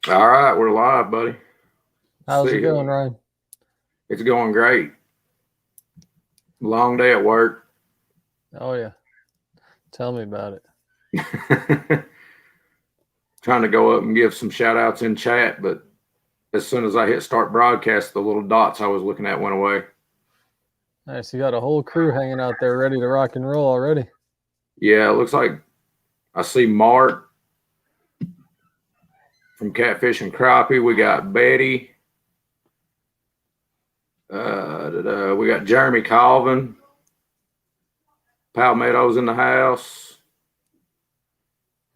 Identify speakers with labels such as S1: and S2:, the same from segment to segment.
S1: All right, we're live, buddy.
S2: How's it
S1: See
S2: going,
S1: you.
S2: Ryan?
S1: It's going great. Long day at work.
S2: Oh yeah, tell me about it.
S1: Trying to go up and give some shout outs in chat, but as soon as I hit start broadcast, the little dots I was looking at went away.
S2: Nice, you got a whole crew hanging out there ready to rock and roll already.
S1: Yeah, it looks like I see Mark from Catfish and Crappie. We got Betty. We got Jeremy Colvin. Palmetto's in the house.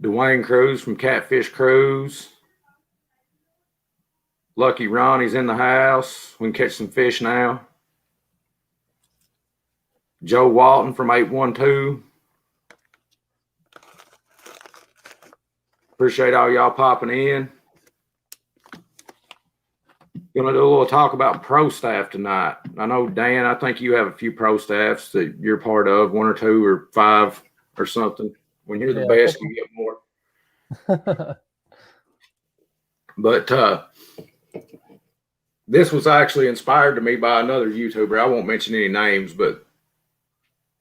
S1: Dwayne Cruz from Catfish Cruise. Lucky Ronnie's in the house. We can catch some fish now. Joe Walton from 812. Appreciate all y'all popping in. Gonna do a little talk about pro staff tonight. I know, Dan, I think you have a few pro staffs that you're part of, one or two or five or something. When you're the best, you get more. But this was actually inspired to me by another YouTuber. I won't mention any names, but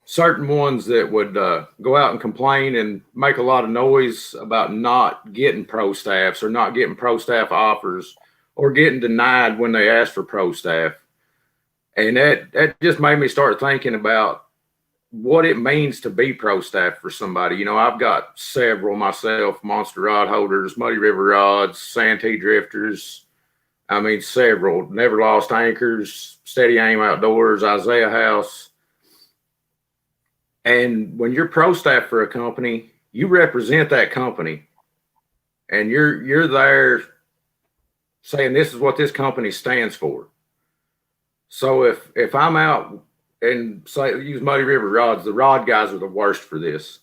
S1: certain ones that would go out and complain and make a lot of noise about not getting pro staffs or not getting pro staff offers or getting denied when they ask for pro staff. And that just made me start thinking about what it means to be pro staff for somebody. You know, I've got several myself, monster rod holders, Muddy River rods, Santee drifters. I mean, several. Never Lost Anchors, Steady Aim Outdoors, Isaiah House. And when you're pro staff for a company, you represent that company. And you're there saying this is what this company stands for. So if I'm out and say use Muddy River rods, the rod guys are the worst for this.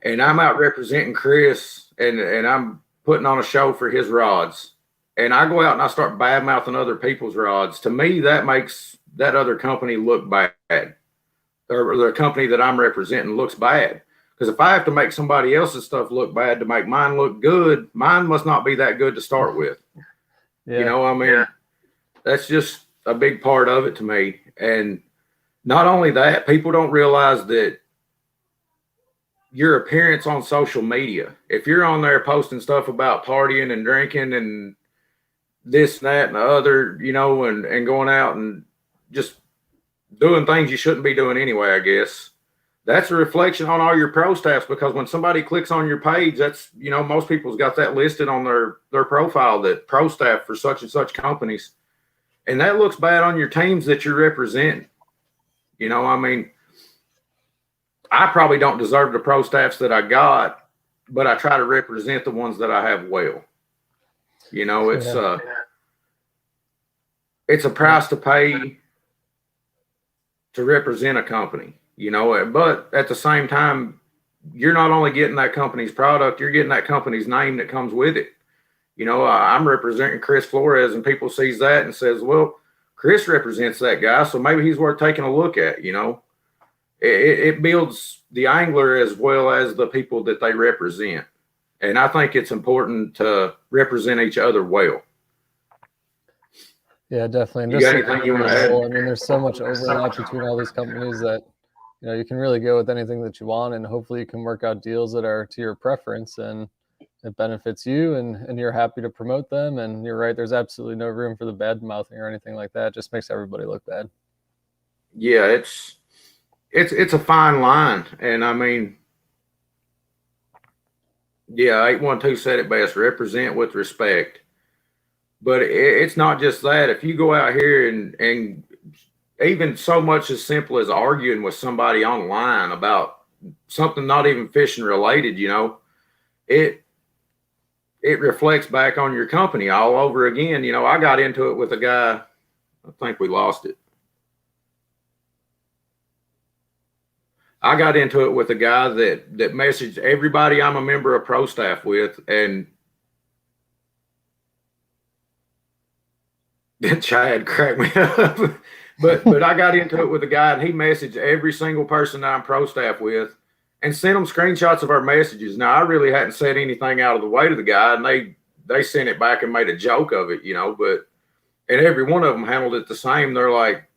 S1: And I'm out representing Chris and I'm putting on a show for his rods. And I go out and I start bad mouthing other people's rods. To me, that makes that other company look bad. Or the company that I'm representing looks bad. Because if I have to make somebody else's stuff look bad to make mine look good, mine must not be that good to start with. Yeah. You know, I mean, that's just a big part of it to me. And not only that, people don't realize that your appearance on social media, if you're on there posting stuff about partying and drinking and this, and that, and the other, you know, and going out and just doing things you shouldn't be doing anyway, I guess. That's a reflection on all your pro staffs, because when somebody clicks on your page, that's, you know, most people's got that listed on their profile, that pro staff for such and such companies. And that looks bad on your teams that you're representing. You know, I mean, I probably don't deserve the pro staffs that I got, but I try to represent the ones that I have well. You know, it's a price to pay to represent a company, you know, but at the same time, you're not only getting that company's product, you're getting that company's name that comes with it. You know, I'm representing Chris Flores, and people sees that and says, well, Chris represents that guy, so maybe he's worth taking a look at. You know, it builds the angler as well as the people that they represent. And I think it's important to represent each other well.
S2: Yeah, definitely. And
S1: you got anything you want to add?
S2: I mean, there's so much overlap between all these companies that, you know, you can really go with anything that you want, and hopefully you can work out deals that are to your preference and it benefits you, and you're happy to promote them. And you're right, there's absolutely no room for the bad mouthing or anything like that. It just makes everybody look bad.
S1: Yeah, it's a fine line. And I mean, yeah, 812 said it best, represent with respect. But it's not just that. If you go out here and even so much as simple as arguing with somebody online about something not even fishing related, you know, it reflects back on your company all over again. You know, I got into it with a guy, I think we lost it. I got into it with a guy that messaged everybody I'm a member of pro staff with, and Chad cracked me up. But I got into it with a guy, and he messaged every single person that I'm pro staff with and sent them screenshots of our messages. Now, I really hadn't said anything out of the way to the guy, and they sent it back and made a joke of it, but, and every one of them handled it the same. They're like,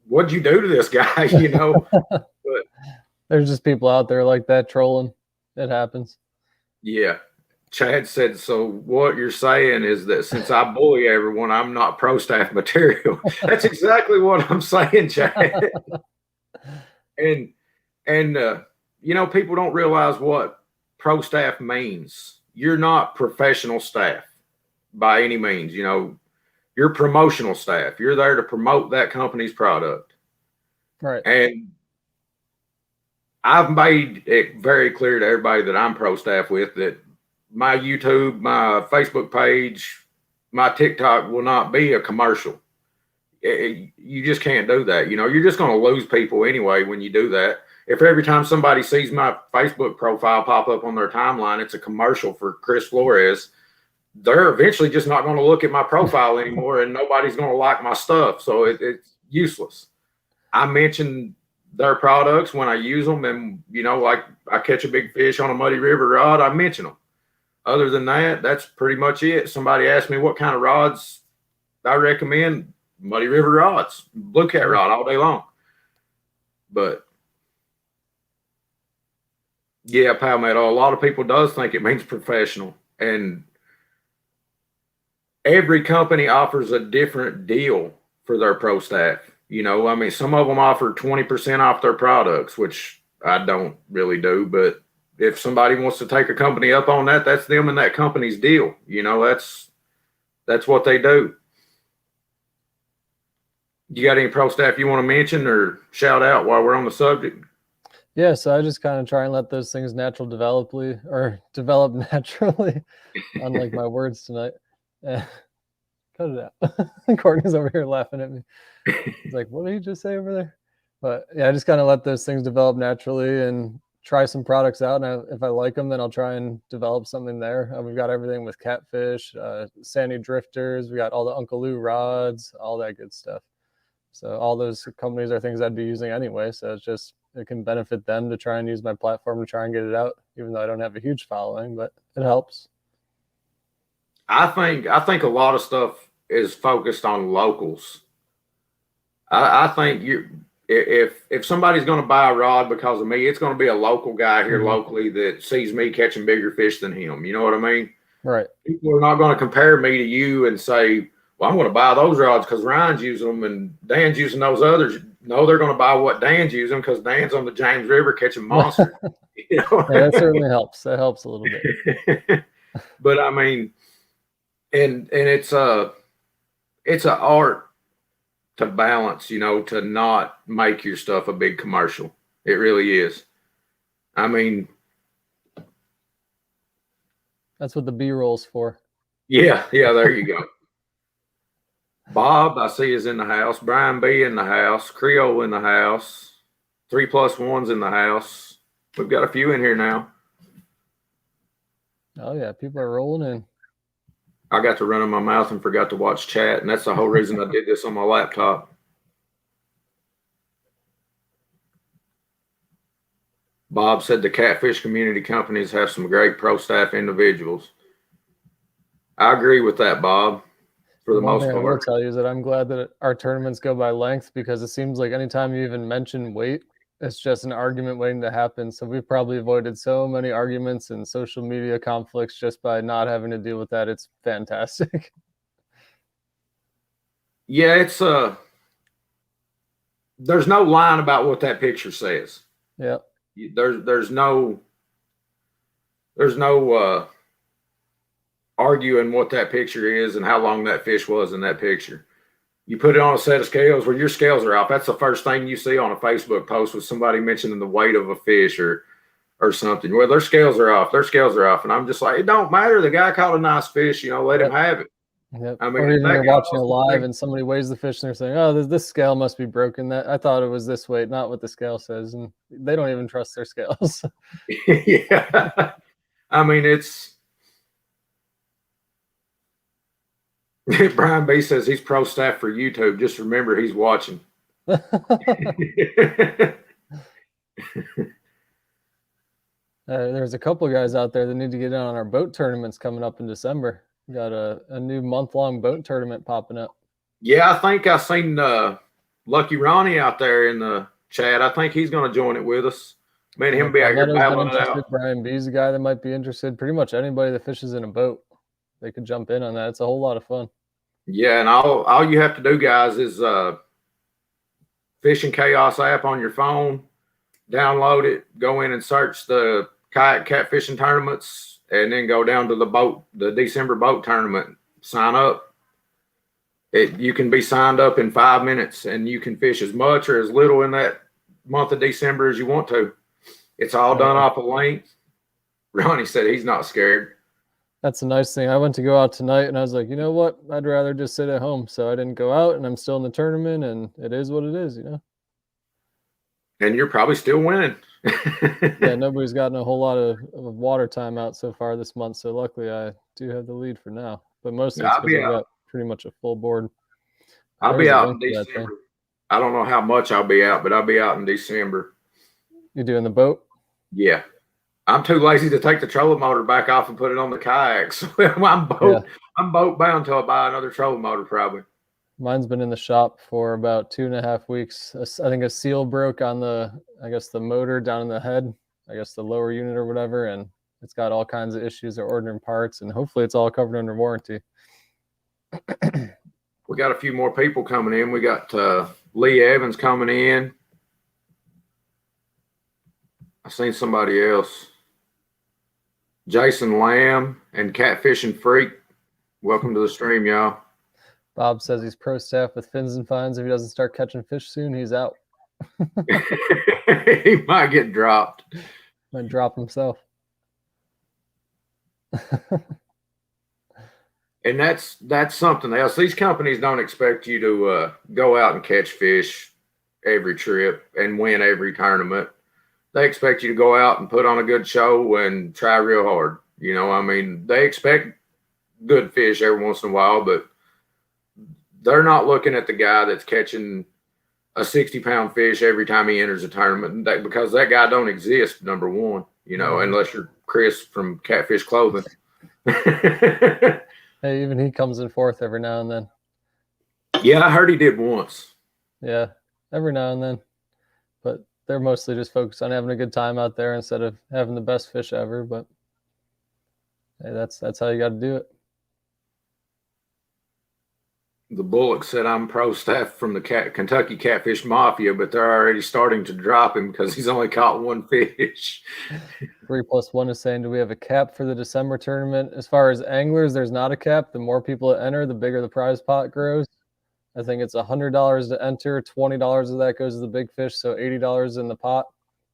S1: what'd you do to this guy? But
S2: there's just people out there like that trolling. It happens.
S1: Yeah. Chad said, so what you're saying is that since I bully everyone, I'm not prostaff material. That's exactly what I'm saying, Chad. And people don't realize what prostaff means. You're not professional staff by any means. You're promotional staff. You're there to promote that company's product.
S2: Right.
S1: And I've made it very clear to everybody that I'm pro staff with that my YouTube, my Facebook page, my TikTok will not be a commercial. You just can't do that. You're just going to lose people anyway when you do that. If every time somebody sees my Facebook profile pop up on their timeline, it's a commercial for Chris Flores, they're eventually just not going to look at my profile anymore, and nobody's going to like my stuff. So it's useless. I mention their products when I use them, and like I catch a big fish on a Muddy River rod, I mention them. Other than that, that's pretty much it. Somebody asked me what kind of rods I recommend. Muddy River rods, blue cat rod all day long. But yeah, Palmetto, a lot of people does think it means professional, and every company offers a different deal for their pro staff. Some of them offer 20% off their products, which I don't really do, but if somebody wants to take a company up on that, that's them and that company's deal. That's what they do. You got any pro staff you want to mention or shout out while we're on the subject?
S2: Yeah, so I just kind of try and let those things develop naturally, unlike my words tonight. Cut it out. Courtney's over here laughing at me. He's like, what did he just say over there? But yeah, I just kind of let those things develop naturally and try some products out. And if I like them, then I'll try and develop something there. We've got everything with catfish, sandy drifters. We got all the Uncle Lou rods, all that good stuff. So all those companies are things I'd be using anyway. So it can benefit them to try and use my platform to try and get it out, even though I don't have a huge following, but it helps.
S1: I think a lot of stuff is focused on locals. I think if somebody's going to buy a rod because of me, it's going to be a local guy here locally that sees me catching bigger fish than him. You know what I mean?
S2: Right.
S1: People are not going to compare me to you and say, well, I'm going to buy those rods because Ryan's using them and Dan's using those others. No, they're going to buy what Dan's using because Dan's on the James River catching monster.
S2: Yeah, that certainly helps. That helps a little bit.
S1: But and it's an art to balance, to not make your stuff a big commercial. It really is.
S2: That's what the B-roll's for.
S1: Yeah, there you go. Bob, I see, is in the house. Brian B in the house. Creole in the house. 3+1's in the house. We've got a few in here now.
S2: Oh yeah, people are rolling in.
S1: I got to run in my mouth and forgot to watch chat, and that's the whole reason I did this on my laptop. Bob said the catfish community companies have some great pro staff individuals. I agree with that, Bob, for the most part.
S2: One thing I will tell you is that I'm glad that our tournaments go by length, because it seems like anytime you even mention weight, it's just an argument waiting to happen. So we've probably avoided so many arguments and social media conflicts just by not having to deal with that. It's fantastic.
S1: Yeah, it's there's no line about what that picture says.
S2: Yeah.
S1: There's no arguing what that picture is and how long that fish was in that picture. You put it on a set of scales where your scales are off. That's the first thing you see on a Facebook post with somebody mentioning the weight of a fish or something. Well, their scales are off. Their scales are off. And I'm just like, it don't matter. The guy caught a nice fish, let him have it.
S2: Yep. Or even you're watching it live and somebody weighs the fish and they're saying, oh, this scale must be broken. That I thought it was this weight, not what the scale says. And they don't even trust their scales.
S1: Yeah. It's Brian B says he's pro staff for YouTube. Just remember he's watching.
S2: There's a couple guys out there that need to get in on our boat tournaments coming up in December. We got a new month-long boat tournament popping up.
S1: Yeah, I think I seen Lucky Ronnie out there in the chat. I think he's going to join it with us. Me and him be out here
S2: Palmetto's been
S1: battling it
S2: interested.
S1: out.
S2: Brian B's a guy that might be interested. Pretty much anybody that fishes in a boat, they could jump in on that. It's a whole lot of fun.
S1: Yeah, and all you have to do, guys, is Fishing Chaos app on your phone, download it, go in and search the kayak catfishing tournaments, and then go down to the December boat tournament. Sign up. You can be signed up in 5 minutes, and you can fish as much or as little in that month of December as you want to. It's all done off a link. Ronnie said he's not scared.
S2: That's a nice thing. I went to go out tonight, and I was like, you know what? I'd rather just sit at home. So I didn't go out, and I'm still in the tournament, and it is what it is,
S1: And you're probably still winning.
S2: Yeah, nobody's gotten a whole lot of water time out so far this month, so luckily I do have the lead for now. But mostly it's because I've got pretty much a full board.
S1: I'll be out in December. I don't know how much I'll be out, but I'll be out in December.
S2: You doing the boat?
S1: Yeah. I'm too lazy to take the trolling motor back off and put it on the kayaks. I'm boat bound till I buy another trolling motor probably.
S2: Mine's been in the shop for about 2.5 weeks. I think a seal broke on the motor down in the head, the lower unit or whatever, and it's got all kinds of issues. They're ordering parts, and hopefully it's all covered under warranty.
S1: We got a few more people coming in. We got Lee Evans coming in. I seen somebody else. Jason Lamb and Catfishing Freak. Welcome to the stream, y'all.
S2: Bob says he's pro staff with fins and fines. If he doesn't start catching fish soon, he's out.
S1: He might get dropped.
S2: Might drop himself.
S1: And that's something else. These companies don't expect you to go out and catch fish every trip and win every tournament. They expect you to go out and put on a good show and try real hard. They expect good fish every once in a while, but they're not looking at the guy that's catching a 60-pound fish every time he enters a tournament because that guy don't exist, number one, unless you're Chris from Catfish Clothing.
S2: Hey, even he comes in fourth every now and then.
S1: Yeah, I heard he did once.
S2: Yeah, every now and then. But they're mostly just focused on having a good time out there instead of having the best fish ever. But hey, that's how you got to do it.
S1: The Bullock said, I'm pro staff from the Kentucky Catfish Mafia, but they're already starting to drop him because he's only caught one fish.
S2: 3+1 is saying, do we have a cap for the December tournament? As far as anglers, there's not a cap. The more people that enter, the bigger the prize pot grows. I think it's $100 to enter. $20 of that goes to the big fish, so $80 in the pot.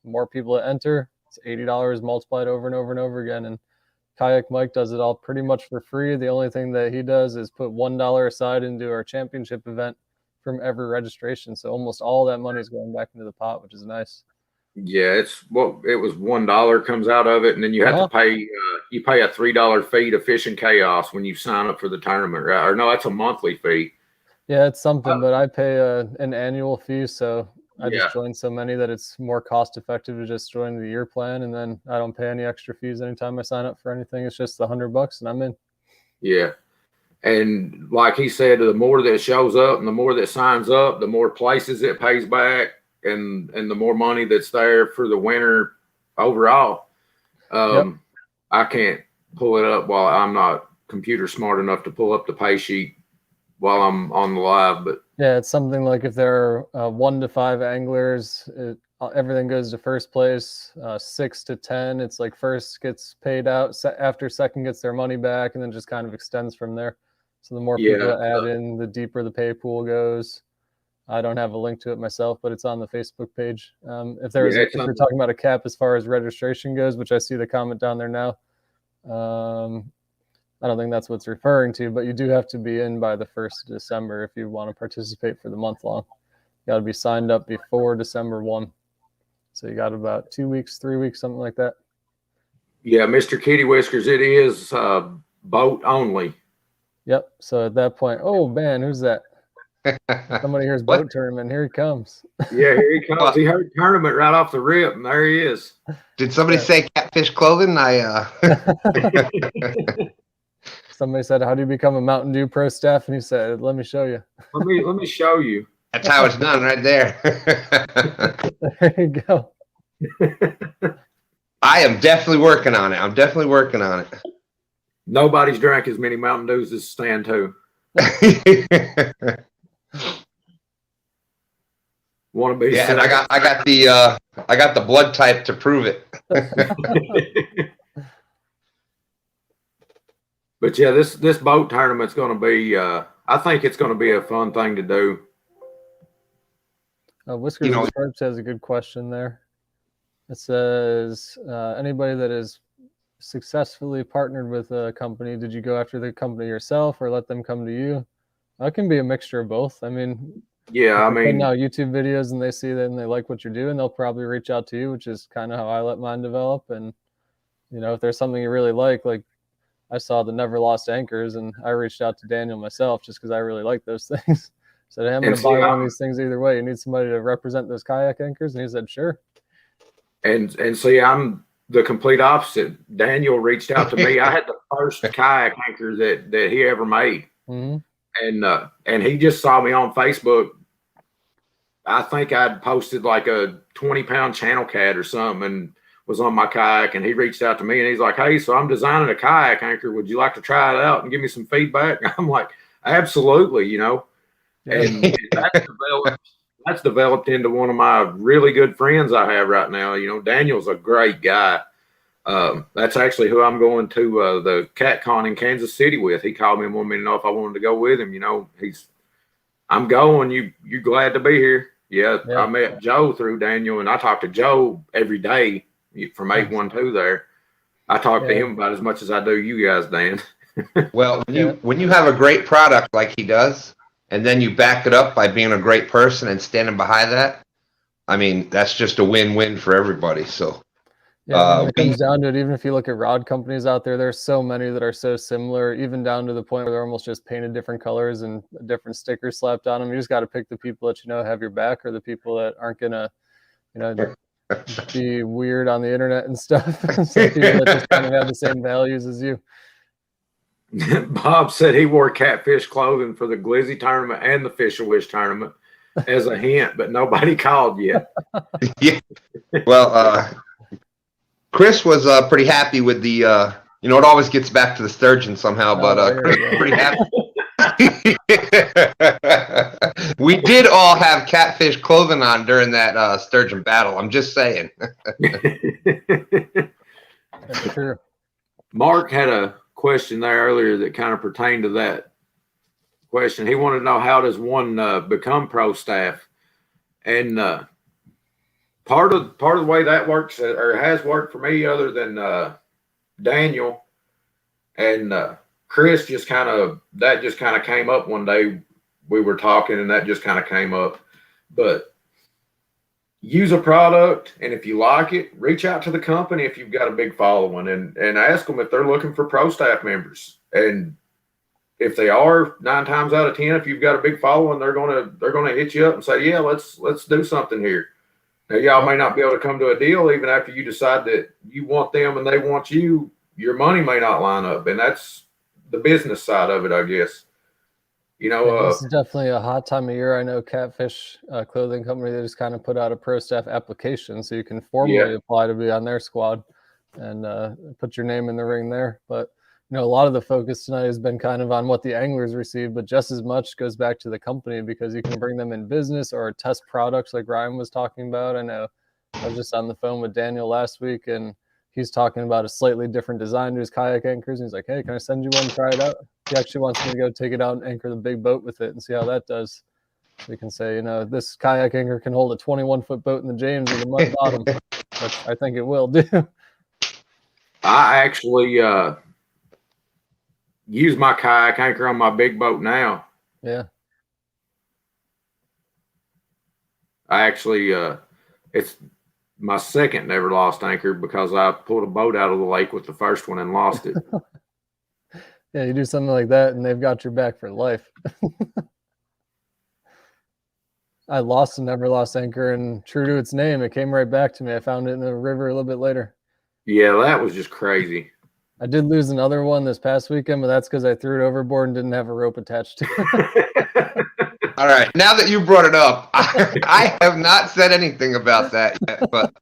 S2: The more people that enter, it's $80 multiplied over and over and over again. And Kayak Mike does it all pretty much for free. The only thing that he does is put $1 aside into our championship event from every registration. So almost all that money is going back into the pot, which is nice.
S1: Yeah, it was $1 comes out of it, and then you have to pay. You pay a $3 fee to Fishing Chaos when you sign up for the tournament, right? Or no, that's a monthly fee.
S2: Yeah, it's something, but I pay an annual fee, so I just joined so many that it's more cost effective to just join the year plan, and then I don't pay any extra fees anytime I sign up for anything. It's just $100 and I'm in.
S1: Yeah. And like he said, the more that shows up and the more that signs up, the more places it pays back and the more money that's there for the winner overall. I can't pull it up while I'm not computer smart enough to pull up the pay sheet while I'm on the live, but
S2: yeah, it's something like if there are 1 to 5 anglers, everything goes to first place. 6 to 10, it's like first gets paid out after second gets their money back, and then just kind of extends from there. So the more people that add in, the deeper the pay pool goes. I don't have a link to it myself, but it's on the Facebook page. If you're talking about a cap as far as registration goes, which I see the comment down there now, I don't think that's what it's referring to, but you do have to be in by the 1st of December if you want to participate for the month long. You got to be signed up before December 1. So you got about 2 weeks, 3 weeks, something like that.
S1: Yeah, Mr. Kitty Whiskers, it is boat only.
S2: Yep. So at that point, oh man, who's that? Somebody hears
S3: What?
S2: boat tournament. Here he comes.
S1: Yeah, here he comes. He heard tournament right off the rip, and there he is.
S3: Did somebody say catfish clothing?
S2: Somebody said, "How do you become a Mountain Dew pro staff?" And he said, "Let me show you."
S1: Let me show you.
S3: That's how it's done right there.
S2: There you go.
S3: I am definitely working on it. I'm definitely working on it.
S1: Nobody's drank as many Mountain Dews as Stan too. Want to be?
S3: Yeah, and I got the blood type to prove it.
S1: But yeah, this boat tournament's going to be. I think it's going to be a fun thing to do.
S2: Whiskers and Stripes has a good question there. It says, anybody that is successfully partnered with a company, did you go after the company yourself or let them come to you? That can be a mixture of both. I mean,
S1: yeah, I mean,
S2: now YouTube videos and they see that and they like what you're doing, they'll probably reach out to you, which is kind of how I let mine develop. And if there's something you really like I saw the Never Lost Anchors and I reached out to Daniel myself just because I really like those things. Said, hey, I'm going to buy one of these things either way. You need somebody to represent those kayak anchors? And he said, sure. And
S1: see, I'm the complete opposite. Daniel reached out to me. I had the first kayak anchor that he ever made.
S2: Mm-hmm.
S1: And he just saw me on Facebook. I think I'd posted like a 20-pound channel cat or something and was on my kayak, and he reached out to me and he's like, hey, so I'm designing a kayak anchor. Would you like to try it out and give me some feedback? I'm like, absolutely, And that's developed into one of my really good friends I have right now. Daniel's a great guy. That's actually who I'm going to the Cat Con in Kansas City with. He called me and wanted me to know if I wanted to go with him. I'm going. You glad to be here? Yeah. I met Joe through Daniel, and I talk to Joe every day from 812 there. I talk to him about as much as I do you guys, Dan.
S3: Well, when you have a great product like he does, and then you back it up by being a great person and standing behind that, I mean, that's just a win-win for everybody. So,
S2: when it comes down to it, even if you look at rod companies out there, there's so many that are so similar, even down to the point where they're almost just painted different colors and different stickers slapped on them. You just got to pick the people that have your back, or the people that aren't gonna, be weird on the internet and stuff. So people that just kind of have the same values as you.
S1: Bob said he wore catfish clothing for the Glizzy tournament and the Fish a Wish tournament as a hint, but nobody called yet.
S3: Yeah. Well, Chris was pretty happy with the, it always gets back to the sturgeon somehow, but Chris was pretty happy. We did all have catfish clothing on during that sturgeon battle. I'm just saying.
S2: That's true.
S1: Mark had a question there earlier that kind of pertained to that question. He wanted to know, how does one become pro staff? And part of the way that works, or has worked for me, other than Daniel and Chris, just kind of came up one day. We were talking and that just kind of came up. But use a product, and if you like it, reach out to the company if you've got a big following, and ask them if they're looking for pro staff members. And if they are, 9 times out of 10, if you've got a big following, they're gonna hit you up and say, yeah, let's do something here. Now, y'all may not be able to come to a deal even after you decide that you want them and they want you. Your money may not line up, and that's the business side of it, I guess.
S2: This is definitely a hot time of year. I know Catfish Clothing Company, they just kind of put out a pro staff application, so you can formally apply to be on their squad and put your name in the ring there. But a lot of the focus tonight has been kind of on what the anglers receive, but just as much goes back to the company, because you can bring them in business or test products like Ryan was talking about. I know I was just on the phone with Daniel last week, and he's talking about a slightly different design to his kayak anchors. And he's like, hey, can I send you one and try it out? He actually wants me to go take it out and anchor the big boat with it and see how that does. So we can say, this kayak anchor can hold a 21-foot boat in the James with a mud bottom, which I think it will do.
S1: I actually use my kayak anchor on my big boat now.
S2: Yeah.
S1: I actually, it's my second Never Lost anchor, because I pulled a boat out of the lake with the first one and lost it.
S2: Yeah, you do something like that and they've got your back for life. I lost a never lost anchor, and true to its name, it came right back to me. I found it in the river a little bit later.
S1: Yeah, that was just crazy.
S2: I did lose another one this past weekend, but that's because I threw it overboard and didn't have a rope attached to it.
S3: All right, now that you brought it up, I have not said anything about that yet, but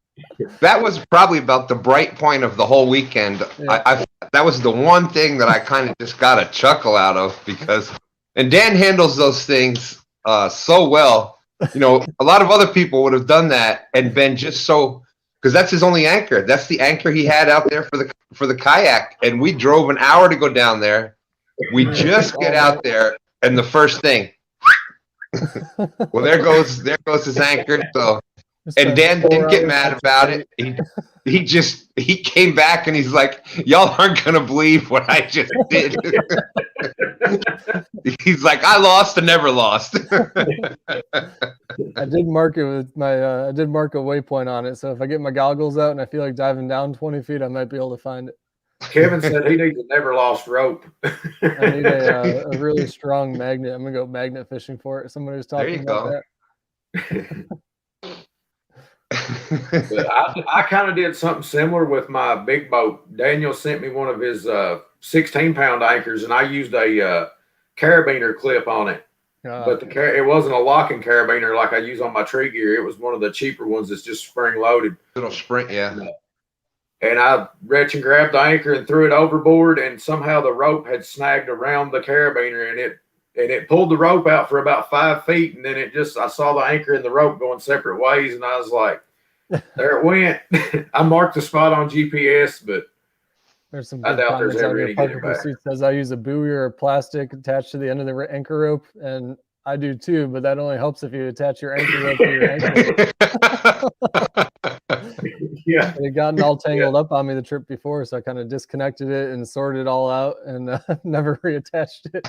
S3: that was probably about the bright point of the whole weekend.
S2: Yeah.
S3: That was the one thing that I kind of just got a chuckle out of because, and Dan handles those things so well. You know, a lot of other people would have done that and been just so, because that's his only anchor. That's the anchor he had out there for the kayak, and we drove an hour to go down there. We just get out there, and the first thing, well, there goes his anchor. So, and Dan didn't get mad about it. He came back and he's like, "Y'all aren't gonna believe what I just did." He's like, "I lost and never lost."
S2: I did mark it with my. I did mark a waypoint on it, so if I get my goggles out and I feel like diving down 20 feet, I might be able to find it.
S1: Kevin said he needs a never lost rope.
S2: I need a really strong magnet. I'm gonna go magnet fishing for it. Somebody was talking about that.
S1: But I kind of did something similar with my big boat. Daniel sent me one of his 16-pound anchors, and I used a carabiner clip on it. But it wasn't a locking carabiner like I use on my tree gear. It was one of the cheaper ones that's just spring loaded.
S3: Little spring, yeah.
S1: And I reached and grabbed the anchor and threw it overboard, and somehow the rope had snagged around the carabiner, and it pulled the rope out for about 5 feet, and then I saw the anchor and the rope going separate ways, and I was like, there it went. I marked the spot on GPS, but
S2: there's some
S1: I doubt there's ever any getting back.
S2: Says I use a buoy or plastic attached to the end of the anchor rope, and I do too, but that only helps if you attach your anchor rope to your ankle.
S1: Yeah,
S2: it gotten all tangled up on me the trip before, so I kind of disconnected it and sorted it all out, and never reattached it.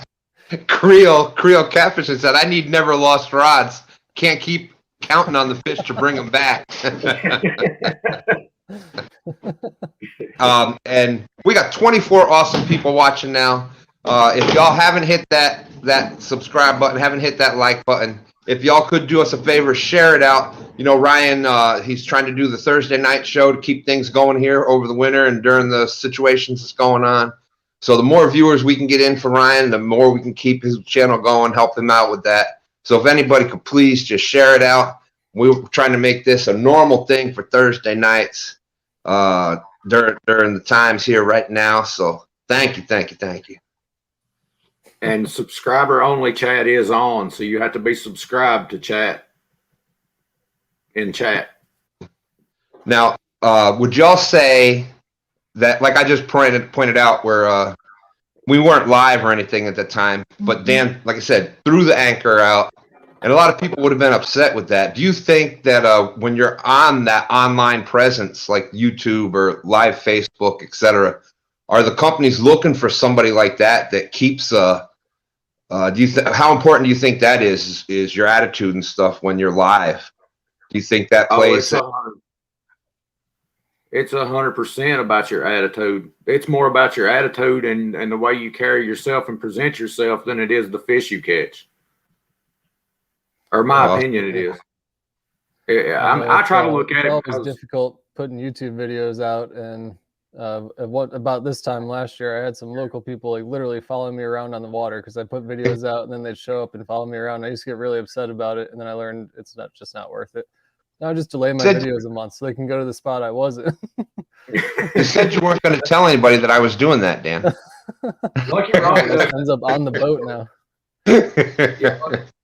S3: Creel Catfish said, "I need never lost rods. Can't keep counting on the fish to bring them back." And we got 24 awesome people watching now. If y'all haven't hit that subscribe button, haven't hit that like button, if y'all could do us a favor, share it out. You know, Ryan, he's trying to do the Thursday night show to keep things going here over the winter and during the situations that's going on. So the more viewers we can get in for Ryan, the more we can keep his channel going, help him out with that. So if anybody could please just share it out. We're trying to make this a normal thing for Thursday nights during the times here right now. So thank you.
S1: And subscriber only chat is on, so you have to be subscribed to chat in chat.
S3: Now, would y'all say that, like I just pointed out, where we weren't live or anything at the time, but Dan, like I said, threw the anchor out, and a lot of people would have been upset with that. Do you think that when you're on that online presence like YouTube or live Facebook, etc., are the companies looking for somebody like that keeps how important do you think that is your attitude and stuff when you're live? Do you think that plays?
S1: It's 100% about your attitude. It's more about your attitude and the way you carry yourself and present yourself than it is the fish you catch. Or my opinion, it is. I try to look at it.
S2: It's always difficult putting YouTube videos out, and what about this time last year, I had some local people like literally following me around on the water because I put videos out, and then they'd show up and follow me around. I used to get really upset about it, and then I learned it's not worth it. Now I just delay my videos a month so they can go to the spot I wasn't.
S3: You said you weren't going to tell anybody that I was doing that, Dan.
S1: Lucky Ronnie
S2: ends up on the boat now.
S1: Yeah,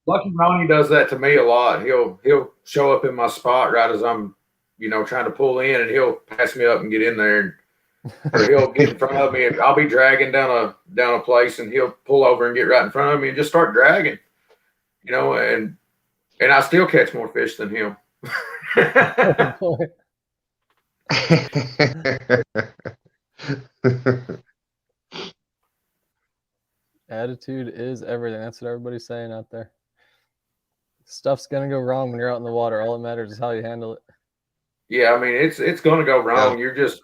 S1: Lucky Ronnie does that to me a lot. He'll show up in my spot right as I'm, trying to pull in, and he'll pass me up and get in there, or he'll get in front of me, and I'll be dragging down a place, and he'll pull over and get right in front of me and just start dragging, and I still catch more fish than him.
S2: Attitude is everything. That's what everybody's saying out there. Stuff's gonna go wrong when you're out in the water. All that matters is how you handle it.
S1: Yeah, I mean it's gonna go wrong. Yeah. You're just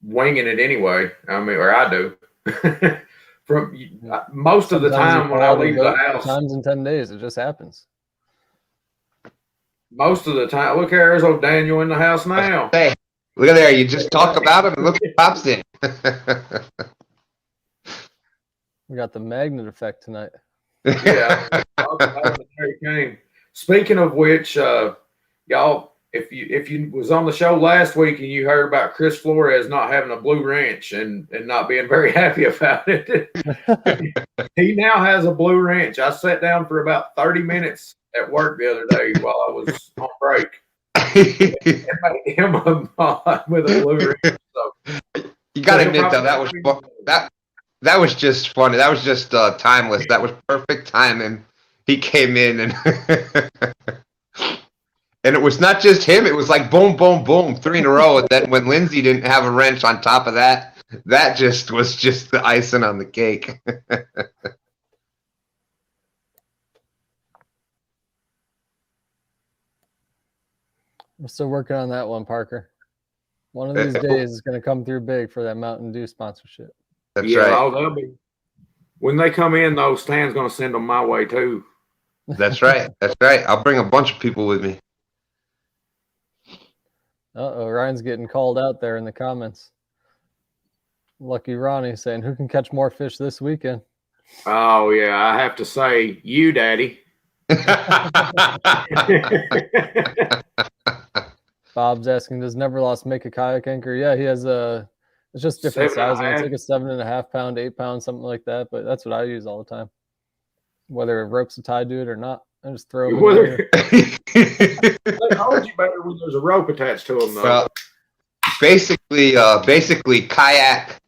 S1: winging it anyway. I mean, or I do. From most of the time when I leave the house,
S2: times in 10 days, it just happens.
S1: Most of the time, look, there's old Daniel in the house now.
S3: Hey, look at there. You just talk about him and look what pops in.
S2: We got the magnet effect tonight.
S1: Yeah. There he came. Speaking of which, y'all, if you was on the show last week and you heard about Chris Flores not having a blue wrench and not being very happy about it, he now has a blue wrench. I sat down for about 30 minutes at work the other day while I was on break. And made him a mod with a blue wrench. So,
S3: You got to admit though, that was just funny. That was just timeless. That was perfect timing. He came in and and it was not just him. It was like boom, boom, boom, 3 in a row. And then when Lindsay didn't have a wrench on top of that, that just was just the icing on the cake.
S2: We're still working on that one, Parker. One of these days is going to come through big for that Mountain Dew sponsorship.
S3: That's
S1: yeah,
S3: right.
S1: oh, they'll be, when they come in, though, Stan's going to send them my way too.
S3: That's right. That's right. I'll bring a bunch of people with me.
S2: Uh-oh, Ryan's getting called out there in the comments. Lucky Ronnie saying, who can catch more fish this weekend?
S1: Oh, yeah, I have to say, you, Daddy.
S2: Bob's asking, does Neverlost make a kayak anchor? Yeah, he has it's just different sizing. It's like a 7.5 pound, 8 pound, something like that. But that's what I use all the time. Whether ropes are tied to it or not, I just throw them
S1: They hold you better when there's a rope attached to them, though.
S3: Well, basically kayak,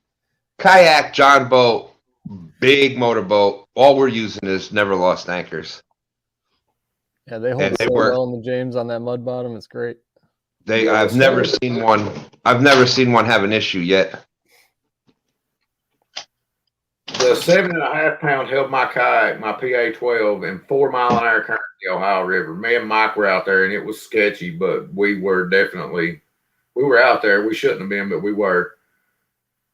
S3: John boat, big motorboat. All we're using is Neverlost anchors.
S2: Yeah, they hold so well in the James on that mud bottom. It's great.
S3: I've never seen one have an issue yet.
S1: The 7.5 pound held my kayak, my PA-12, in 4 mile an hour current in the Ohio River. Me and Mike were out there, and it was sketchy, but we were out there. We shouldn't have been, but we were.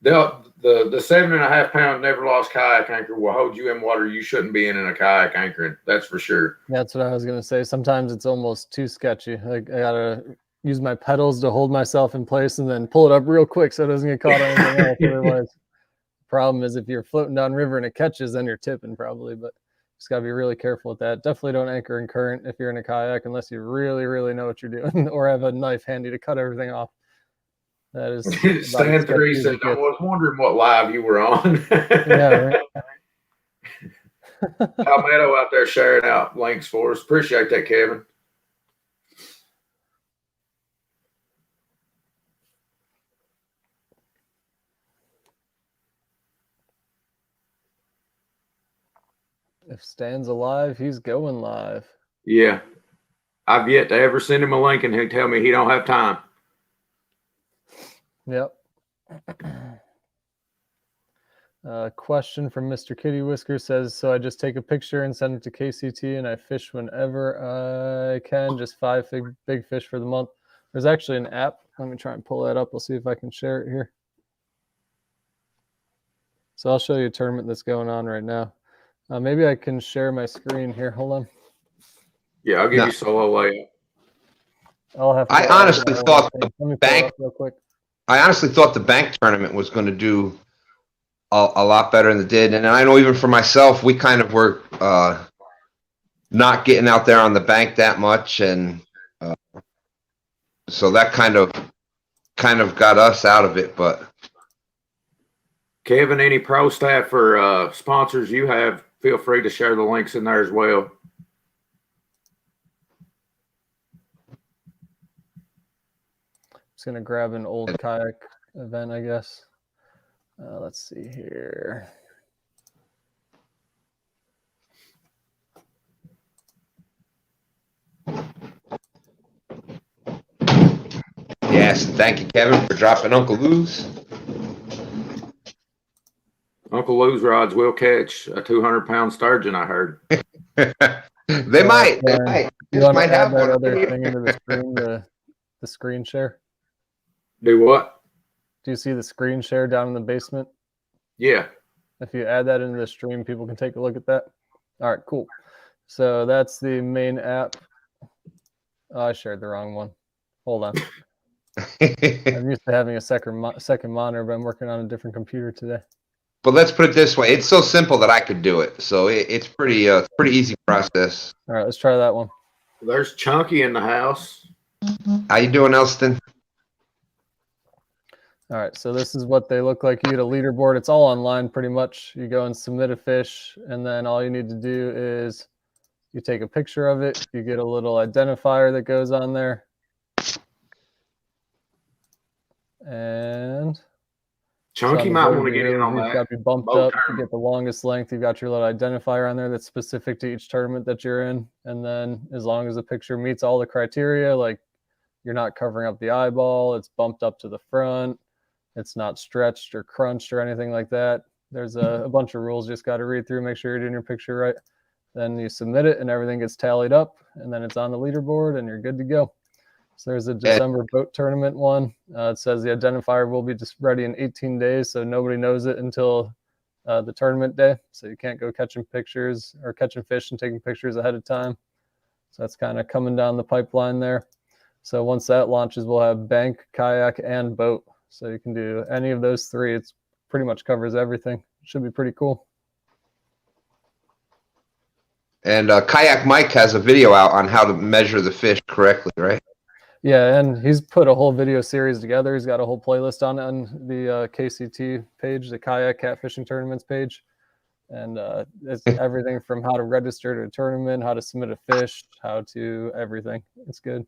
S1: The 7.5 pound Neverlost kayak anchor will hold you in water you shouldn't be in a kayak anchoring. That's for sure.
S2: That's what I was gonna say. Sometimes it's almost too sketchy. Like I gotta use my pedals to hold myself in place and then pull it up real quick so it doesn't get caught on anything else. Otherwise, the problem is if you're floating down river and it catches, then you're tipping probably. But just gotta be really careful with that. Definitely don't anchor in current if you're in a kayak unless you really, really know what you're doing or have a knife handy to cut everything off. That is.
S1: Stan 3 said, I was wondering what live you were on.
S2: Yeah, right.
S1: Palmetto out there sharing out links for us. Appreciate that, Kevin.
S2: If Stan's alive, he's going live.
S1: Yeah. I've yet to ever send him a link and he'll tell me he don't have time.
S2: Yep. Question from Mr. Kitty Whisker says, so I just take a picture and send it to KCT and I fish whenever I can, just 5 big fish for the month. There's actually an app. Let me try and pull that up. I'll see if I can share it here. So I'll show you a tournament that's going on right now. Maybe I can share my screen here. Hold on.
S1: Yeah, I'll give you solo layout.
S3: I honestly thought the bank real quick. I honestly thought the bank tournament was going to do a lot better than it did. And I know even for myself, we kind of were not getting out there on the bank that much. And so that kind of got us out of it. But
S1: Kevin, any pro staff or sponsors you have, feel free to share the links in there as well.
S2: Just going to grab an old kayak event, I guess. Let's see here.
S3: Yes, thank you, Kevin, for dropping Uncle Lou's.
S1: Uncle Lou's rods will catch a 200-pound sturgeon, I heard.
S3: They might.
S2: You want to add that other thing into the screen, the screen share?
S1: Do what?
S2: Do you see the screen share down in the basement?
S1: Yeah.
S2: If you add that into the stream, people can take a look at that. All right, cool. So that's the main app. Oh, I shared the wrong one. Hold on. I'm used to having a second monitor, but I'm working on a different computer today.
S3: But let's put it this way: it's so simple that I could do it. So it's pretty easy process.
S2: All right, let's try that one.
S1: There's Chunky in the house.
S3: How you doing, Elston?
S2: All right, so this is what they look like. You get a leaderboard. It's all online pretty much. You go and submit a fish, and then all you need to do is you take a picture of it. You get a little identifier that goes on there. And
S1: Chunky might want to get in on
S2: you've
S1: that.
S2: got to be bumped up. You get the longest length. You've got your little identifier on there that's specific to each tournament that you're in. And then as long as the picture meets all the criteria, like you're not covering up the eyeball, it's bumped up to the front, it's not stretched or crunched or anything like that. There's a bunch of rules you just got to read through, make sure you're doing your picture right. Then you submit it and everything gets tallied up, and then it's on the leaderboard and you're good to go. So there's a December boat tournament one. It says the identifier will be just ready in 18 days, so nobody knows it until the tournament day. So you can't go catching pictures or catching fish and taking pictures ahead of time. So that's kind of coming down the pipeline there. So once that launches, we'll have bank, kayak, and boat. So you can do any of those three. It's pretty much covers everything. It should be pretty cool.
S3: And Kayak Mike has a video out on how to measure the fish correctly, right?
S2: Yeah, and he's put a whole video series together. He's got a whole playlist on the KCT page, the Kayak Catfishing Tournaments page. And it's everything from how to register to a tournament, how to submit a fish, how to everything. It's good.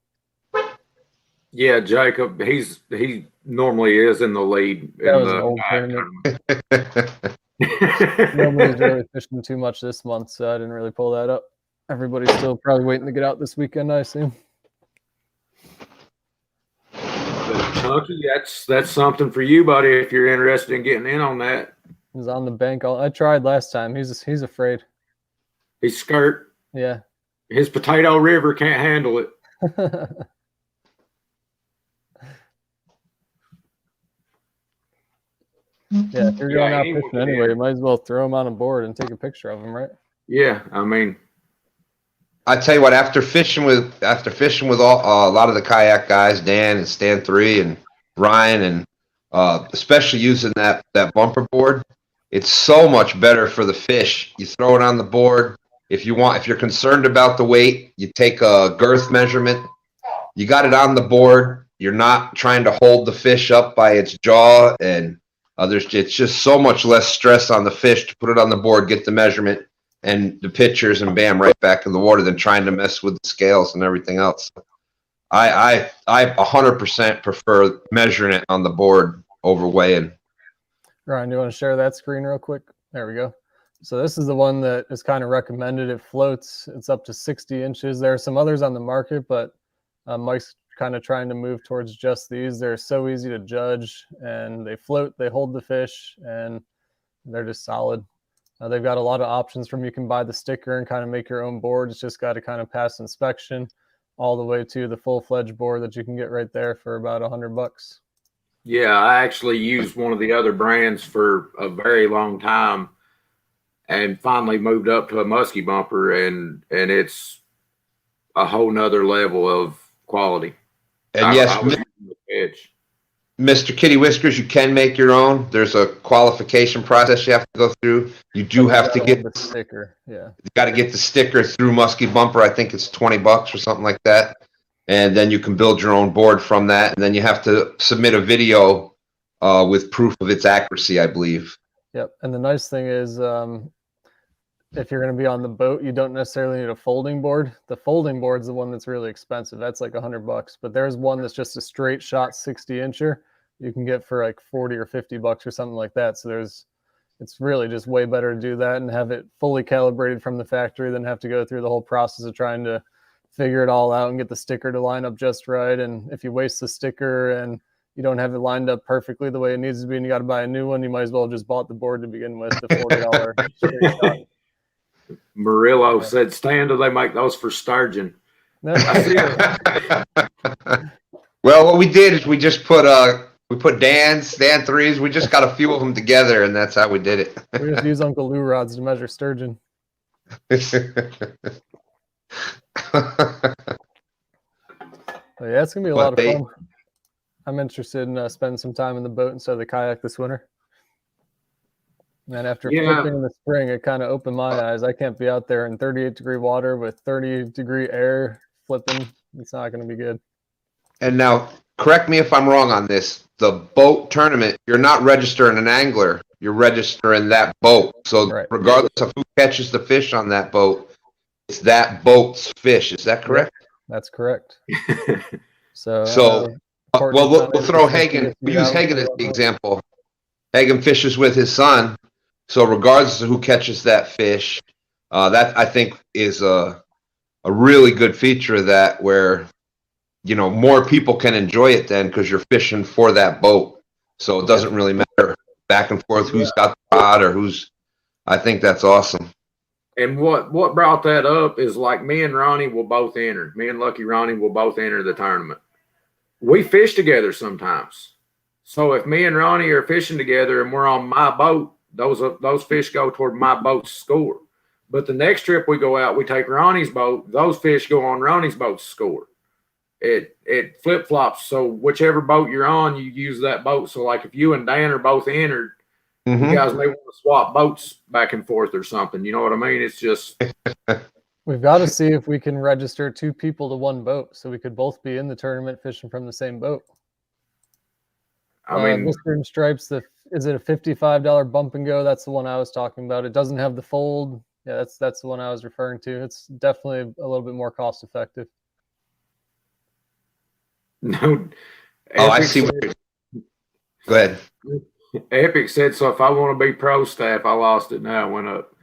S1: Yeah, Jacob, he normally is in the lead.
S2: That was an old tournament. Nobody's really fishing too much this month, so I didn't really pull that up. Everybody's still probably waiting to get out this weekend, I assume.
S1: Chunky, that's something for you, buddy, if you're interested in getting in on that.
S2: He's on the bank. I tried last time. He's afraid.
S1: He's scared.
S2: Yeah.
S1: His potato river can't handle it.
S2: Yeah, if you're going out fishing anyway, you might as well throw him on a board and take a picture of him, right?
S1: Yeah, I mean,
S3: I tell you what, after fishing with a lot of the kayak guys, Dan and Stan 3 and Ryan, and especially using that bumper board, it's so much better for the fish. You throw it on the board. If you're concerned about the weight, you take a girth measurement. You got it on the board. You're not trying to hold the fish up by its jaw, and it's just so much less stress on the fish to put it on the board, get the measurement and the pictures, and bam, right back in the water than trying to mess with the scales and everything else. I 100% prefer measuring it on the board over weighing.
S2: Ryan, do you want to share that screen real quick? There we go. So this is the one that is kind of recommended. It floats. It's up to 60 inches. There are some others on the market, but Mike's kind of trying to move towards just these. They're so easy to judge, and they float, they hold the fish, and they're just solid. They've got a lot of options from you can buy the sticker and kind of make your own board. It's just got to kind of pass inspection, all the way to the full-fledged board that you can get right there for about $100.
S1: Yeah, I actually used one of the other brands for a very long time and finally moved up to a musky bumper, and it's a whole nother level of quality.
S3: And yes, Mr. Kitty Whiskers, you can make your own. There's a qualification process you have to go through. You do have to get
S2: the sticker. Yeah, you
S3: got to get the sticker through Musky Bumper. I think it's $20 or something like that, and then you can build your own board from that. And then you have to submit a video with proof of its accuracy, I believe.
S2: Yep. And the nice thing is, if you're going to be on the boat, you don't necessarily need a folding board. The folding board's the one that's really expensive. That's like $100. But there's one that's just a straight shot 60-incher. You can get for like $40 or $50 or something like that. So it's really just way better to do that and have it fully calibrated from the factory than have to go through the whole process of trying to figure it all out and get the sticker to line up just right. And if you waste the sticker and you don't have it lined up perfectly the way it needs to be and you got to buy a new one, you might as well have just bought the board to begin with, the $40 straight shot.
S1: Murillo said, Stan, do they make those for sturgeon?
S3: Well, what we did is we just put Stan 3s. We just got a few of them together, and that's how we did it.
S2: We just use Uncle Lou rods to measure sturgeon. But yeah, it's gonna be a
S3: But
S2: lot of fun. I'm interested in spending some time in the boat instead of the kayak this winter. And after flipping in the spring, it kind of opened my eyes. I can't be out there in 38-degree water with 30-degree air flipping. It's not going to be good.
S3: And now, correct me if I'm wrong on this. The boat tournament, you're not registering an angler. You're registering that boat. So regardless of who catches the fish on that boat, it's that boat's fish. Is that correct?
S2: Yeah, that's correct. So
S3: well, we'll throw Hagen. We use Hagen as the example. Hagen fishes with his son. So regardless of who catches that fish, that I think is a really good feature of that, where more people can enjoy it then because you're fishing for that boat. So it doesn't really matter back and forth who's got the rod or who's. I think that's awesome.
S1: And what brought that up is, like, me and Ronnie will both enter. Me and Lucky Ronnie will both enter the tournament. We fish together sometimes. So if me and Ronnie are fishing together and we're on my boat, those fish go toward my boat's score. But the next trip we go out, we take Ronnie's boat. Those fish go on Ronnie's boat's score. It flip flops. So whichever boat you're on, you use that boat. So like if you and Dan are both entered, you guys may want to swap boats back and forth or something. You know what I mean? It's just.
S2: We've got to see if we can register 2 people to 1 boat, so we could both be in the tournament fishing from the same boat.
S1: I mean,
S2: Mr. and Stripes, is it a $55 bump and go? That's the one I was talking about. It doesn't have the fold. Yeah, that's the one I was referring to. It's definitely a little bit more cost effective.
S1: No.
S3: I see. Go ahead.
S1: Epic said, so if I want to be pro staff, I lost it. Now it went up.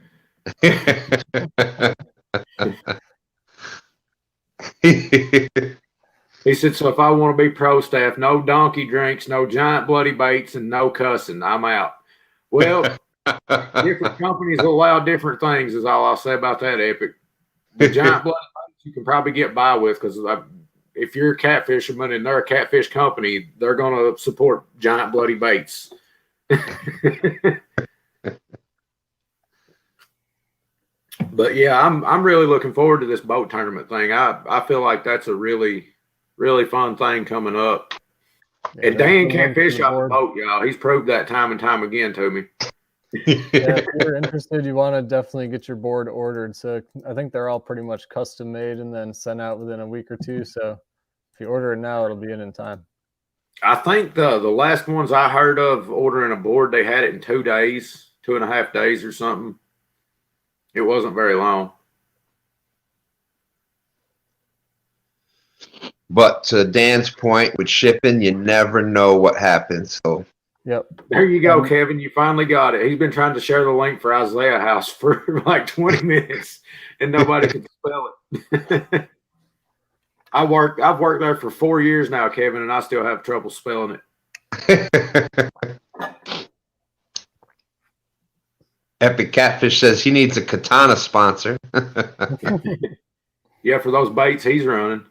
S1: He said, so if I want to be pro staff, no donkey drinks, no giant bloody baits, and no cussing, I'm out. Well, different companies allow different things, is all I'll say about that, Epic. The giant bloody baits you can probably get by with, because if you're a catfisherman and they're a catfish company, they're going to support giant bloody baits. But yeah, I'm really looking forward to this boat tournament thing. I feel like that's a really, really fun thing coming up. Yeah, and Dan can't fish off the boat, y'all. He's proved that time and time again to me.
S2: If you're interested, you want to definitely get your board ordered. So I think they're all pretty much custom made and then sent out within a week or 2. So if you order it now, it'll be in time.
S1: I think the last ones I heard of ordering a board, they had it in 2 days, 2.5 days or something. It wasn't very long.
S3: But to Dan's point, with shipping, you never know what happens. So
S2: yep.
S1: There you go, Kevin. You finally got it. He's been trying to share the link for Isaiah House for like 20 minutes, and nobody could spell it. I've worked there for 4 years now, Kevin, and I still have trouble spelling it.
S3: Epic Catfish says he needs a katana sponsor.
S1: Yeah, for those baits he's running.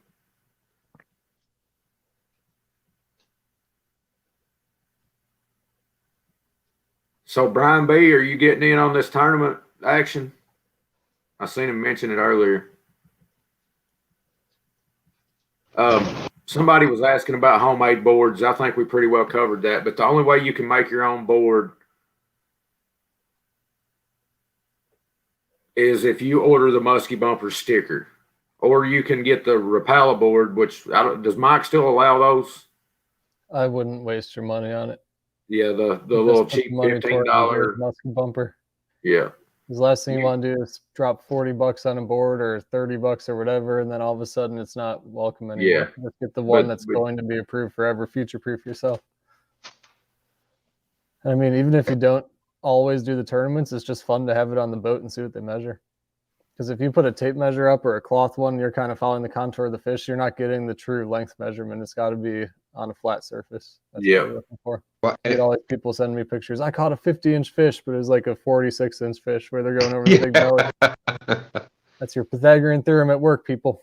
S1: So, Brian B., are you getting in on this tournament action? I seen him mention it earlier. Somebody was asking about homemade boards. I think we pretty well covered that. But the only way you can make your own board is if you order the Muskie Bumper sticker. Or you can get the Rapala board, which does Mike still allow those?
S2: I wouldn't waste your money on it.
S1: Yeah, the little cheap $15
S2: Muskie Bumper.
S1: Yeah.
S2: The last thing you want to do is drop $40 on a board or $30 or whatever, and then all of a sudden it's not welcome anymore.
S1: Yeah.
S2: Just get the one that's going to be approved forever, future-proof yourself. I mean, even if you don't always do the tournaments, it's just fun to have it on the boat and see what they measure. Because if you put a tape measure up or a cloth one, you're kind of following the contour of the fish. You're not getting the true length measurement. It's got to be on a flat surface. That's what you're looking for. I get all these people sending me pictures. I caught a 50-inch fish, but it was like a 46-inch fish where they're going over the big belly. That's your Pythagorean theorem at work, people.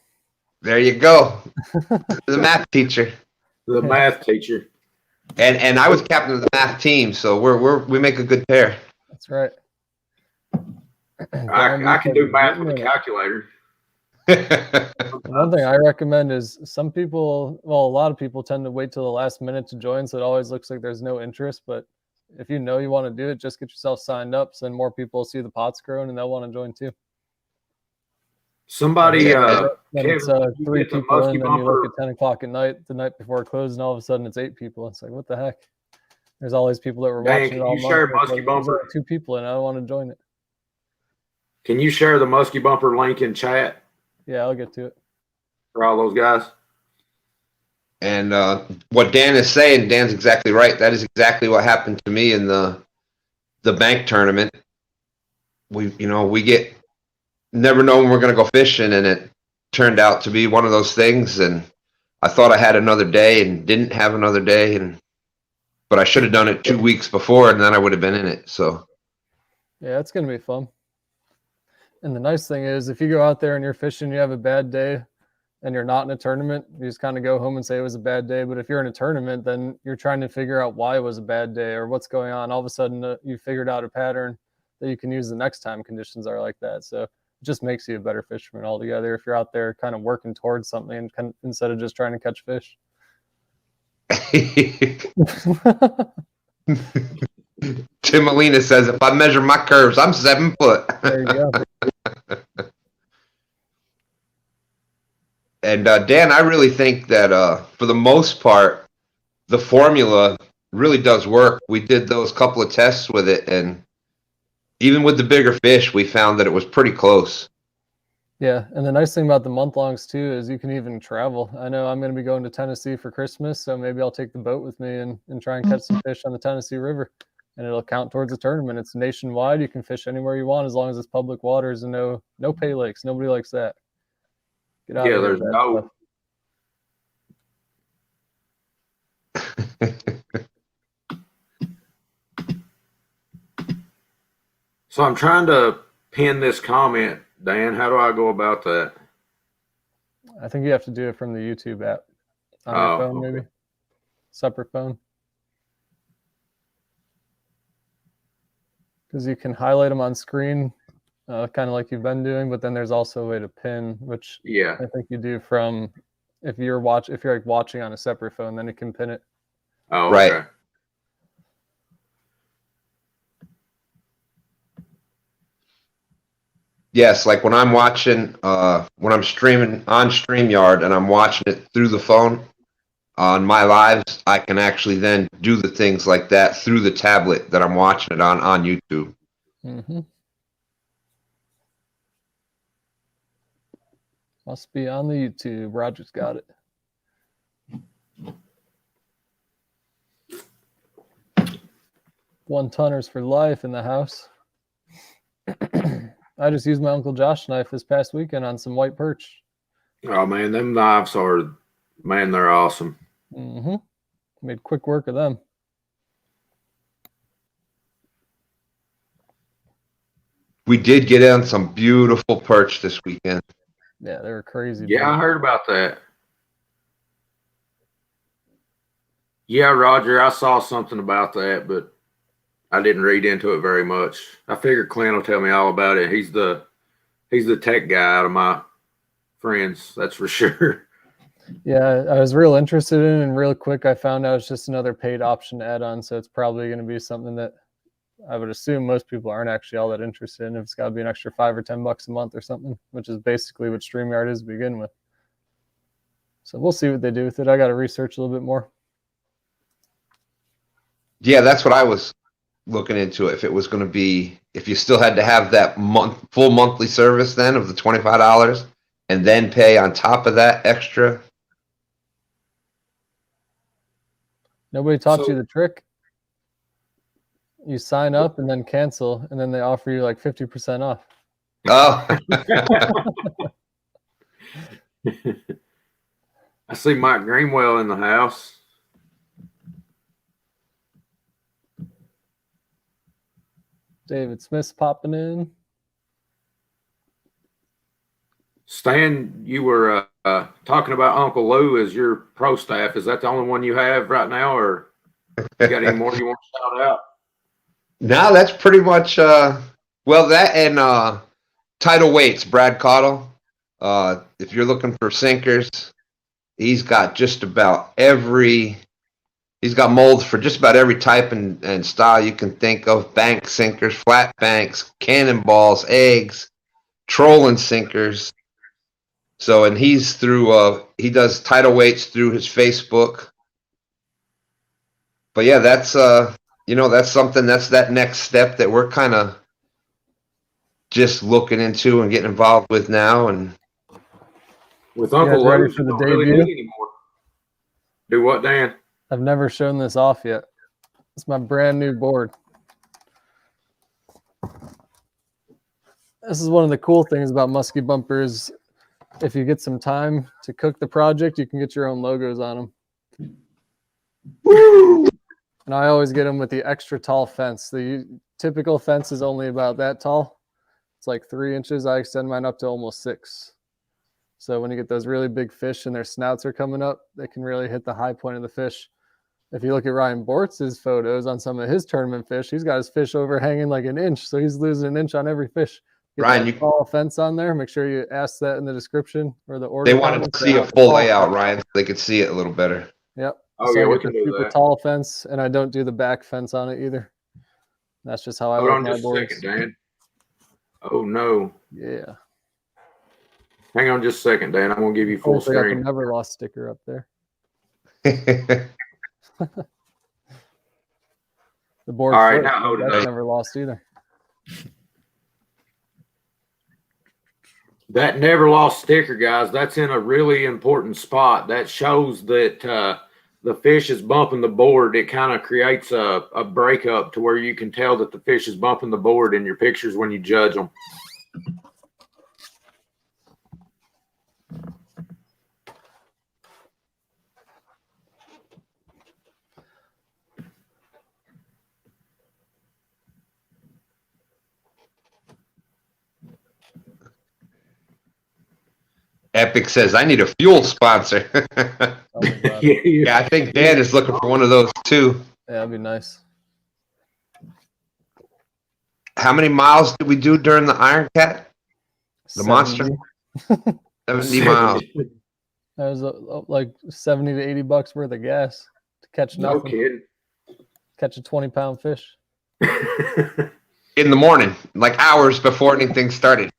S3: There you go. The math teacher.
S1: The math teacher.
S3: And I was captain of the math team, so we make a good pair.
S2: That's right.
S1: I can do math with a calculator.
S2: One thing I recommend is some people, well, a lot of people tend to wait till the last minute to join, so it always looks like there's no interest. But if you know you want to do it, just get yourself signed up, so then more people see the pots growing and they'll want to join too.
S1: Somebody,
S2: Then it's
S1: Kevin, you
S2: 3
S1: get the
S2: people
S1: musky
S2: in, then you look
S1: bumper.
S2: at 10 o'clock at night, the night before it closed, and all of a sudden it's 8 people. It's like, what the heck? There's all these people that were
S1: Dan,
S2: watching it
S1: can
S2: all
S1: you
S2: month.
S1: share
S2: It's
S1: musky
S2: like, there's
S1: bumper?
S2: only 2 people in. I don't want to join it.
S1: Can you share the musky bumper link in chat
S2: Yeah, I'll get to it.
S1: for all those guys?
S3: And what Dan is saying, Dan's exactly right. That is exactly what happened to me in the bank tournament. We get never know when we're going to go fishing, and it turned out to be one of those things. And I thought I had another day and didn't have another day, but I should have done it 2 weeks before, and then I would have been in it. So
S2: Yeah, it's going to be fun. And the nice thing is, if you go out there and you're fishing, you have a bad day, and you're not in a tournament, you just kind of go home and say it was a bad day. But if you're in a tournament, then you're trying to figure out why it was a bad day or what's going on. All of a sudden, you figured out a pattern that you can use the next time conditions are like that. So it just makes you a better fisherman altogether if you're out there kind of working towards something and instead of just trying to catch fish.
S3: Tim Molina says, if I measure my curves, I'm 7 foot.
S2: There you go.
S3: And Dan, I really think that for the most part, the formula really does work. We did those couple of tests with it, and even with the bigger fish, we found that it was pretty close.
S2: Yeah, and the nice thing about the month-longs too is you can even travel. I know I'm going to be going to Tennessee for Christmas, so maybe I'll take the boat with me and try and catch some fish on the Tennessee River, and it'll count towards the tournament. It's nationwide. You can fish anywhere you want as long as it's public waters and no pay lakes. Nobody likes that. Get out
S1: Yeah,
S2: of here
S1: there's
S2: with that
S1: no.
S2: stuff.
S1: So I'm trying to pin this comment, Dan. How do I go about that?
S2: I think you have to do it from the YouTube app on your phone,
S1: okay.
S2: maybe separate phone, because you can highlight them on screen, kind of like you've been doing. But then there's also a way to pin, which
S1: Yeah.
S2: I think you do from if you're like watching on a separate phone, then it can pin it.
S1: Oh,
S3: Right.
S1: okay.
S3: Yes, like when I'm watching, when I'm streaming on StreamYard and I'm watching it through the phone on my lives, I can actually then do the things like that through the tablet that I'm watching it on YouTube.
S2: Mm-hmm. Must be on the YouTube. Roger's got it. One-tonners for life in the house. I just used my Uncle Josh knife this past weekend on some white perch.
S1: Oh man, them knives are, man, they're awesome.
S2: Mm-hmm. Made quick work of them.
S3: We did get on some beautiful perch this weekend.
S2: Yeah, they were crazy.
S1: Yeah, I
S2: big.
S1: heard about that. Yeah, Roger, I saw something about that, but I didn't read into it very much. I figured Clint will tell me all about it. He's the tech guy out of my friends, that's for sure.
S2: Yeah, I was real interested in it, and real quick I found out it's just another paid option to add on, so it's probably going to be something that I would assume most people aren't actually all that interested in. If it's got to be an extra $5 or $10 a month or something, which is basically what StreamYard is to begin with. So we'll see what they do with it. I got to research a little bit more.
S3: Yeah, that's what I was looking into. If it was going to be, if you still had to have that full monthly service then of the $25 and then pay on top of that extra.
S2: Nobody taught you the trick. You sign up and then cancel, and then they offer you like 50% off.
S3: Oh,
S1: I see Mike Greenwell in the house.
S2: David Smith's popping in.
S1: Stan, you were talking about Uncle Lou as your pro staff. Is that the only one you have right now, or you got any more you want to shout out?
S3: no, that's pretty much, well, that and Title Weights, Brad Cottle. If you're looking for sinkers, he's got just about every. He's got molds for just about every type and style you can think of. Bank sinkers, flat banks, cannonballs, eggs, trolling sinkers. So, and he's through, he does tidal weights through his Facebook. But yeah, that's, that's something, that's that next step that we're kind of just looking into and getting involved with now. And
S1: with Uncle
S2: ready
S1: Rose,
S2: for
S1: you
S2: the
S1: don't really
S2: debut?
S1: need anymore. Do what, Dan?
S2: I've never shown this off yet. It's my brand new board. This is one of the cool things about Muskie Bumpers. If you get some time to cook the project, you can get your own logos on them.
S3: woo!
S2: And I always get them with the extra tall fence. The typical fence is only about that tall. It's like 3 inches. I extend mine up to almost 6. So when you get those really big fish and their snouts are coming up, they can really hit the high point of the fish. If you look at Ryan Bortz's photos on some of his tournament fish, he's got his fish overhanging like an inch. So he's losing an inch on every fish. Get
S3: Ryan,
S2: that tall fence on there. Make sure you ask that in the description or the order.
S3: They wanted to see a full layout, Ryan, so they could see it a little better.
S2: Yep.
S1: Oh,
S2: so
S1: yeah,
S2: I
S1: we
S2: get
S1: can
S2: the
S1: do
S2: super
S1: that.
S2: tall fence, and I don't do the back fence on it either. That's just how I
S1: Hold
S2: like
S1: on
S2: my
S1: just a
S2: boards.
S1: second, Dan. Oh, no.
S2: Yeah.
S1: Hang on just a second, Dan. I'm going to give you full
S2: I got the
S1: screen.
S2: never lost sticker up there. The board.
S1: All right,
S2: float,
S1: now hold it
S2: that's
S1: up.
S2: never lost either.
S1: That never lost sticker, guys, that's in a really important spot. That shows that the fish is bumping the board. It kind of creates a breakup to where you can tell that the fish is bumping the board in your pictures when you judge them.
S3: Epic says, I need a fuel sponsor.
S2: Oh my God.
S3: Yeah, I think Dan is looking for one of those too.
S2: Yeah, that'd be nice.
S3: How many miles did we do during the Iron Cat? The monster? 70 miles.
S2: That was like 70 to 80 bucks worth of gas to catch
S1: No
S2: nothing.
S1: kidding.
S2: Catch a 20-pound fish.
S3: In the morning, like hours before anything started.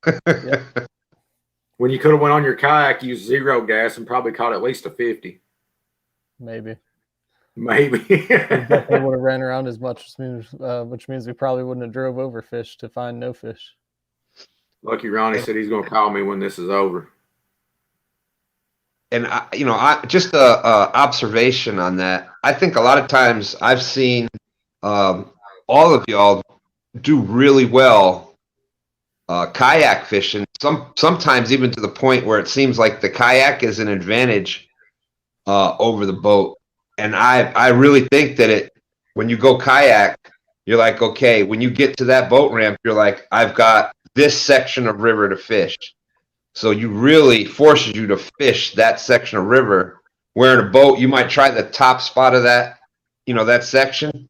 S1: When you could have went on your kayak, used 0 gas, and probably caught at least a 50.
S2: Maybe.
S1: Maybe.
S2: Definitely would have ran around as much, which means we probably wouldn't have drove over fish to find no fish.
S1: Lucky Ronnie said he's going to call me when this is over.
S3: And just a observation on that. I think a lot of times I've seen all of y'all do really well kayak fishing. Sometimes even to the point where it seems like the kayak is an advantage over the boat. And I really think that when you go kayak, you're like, okay, when you get to that boat ramp, you're like, I've got this section of river to fish. So you really forces you to fish that section of river, where in a boat, you might try the top spot of that, that section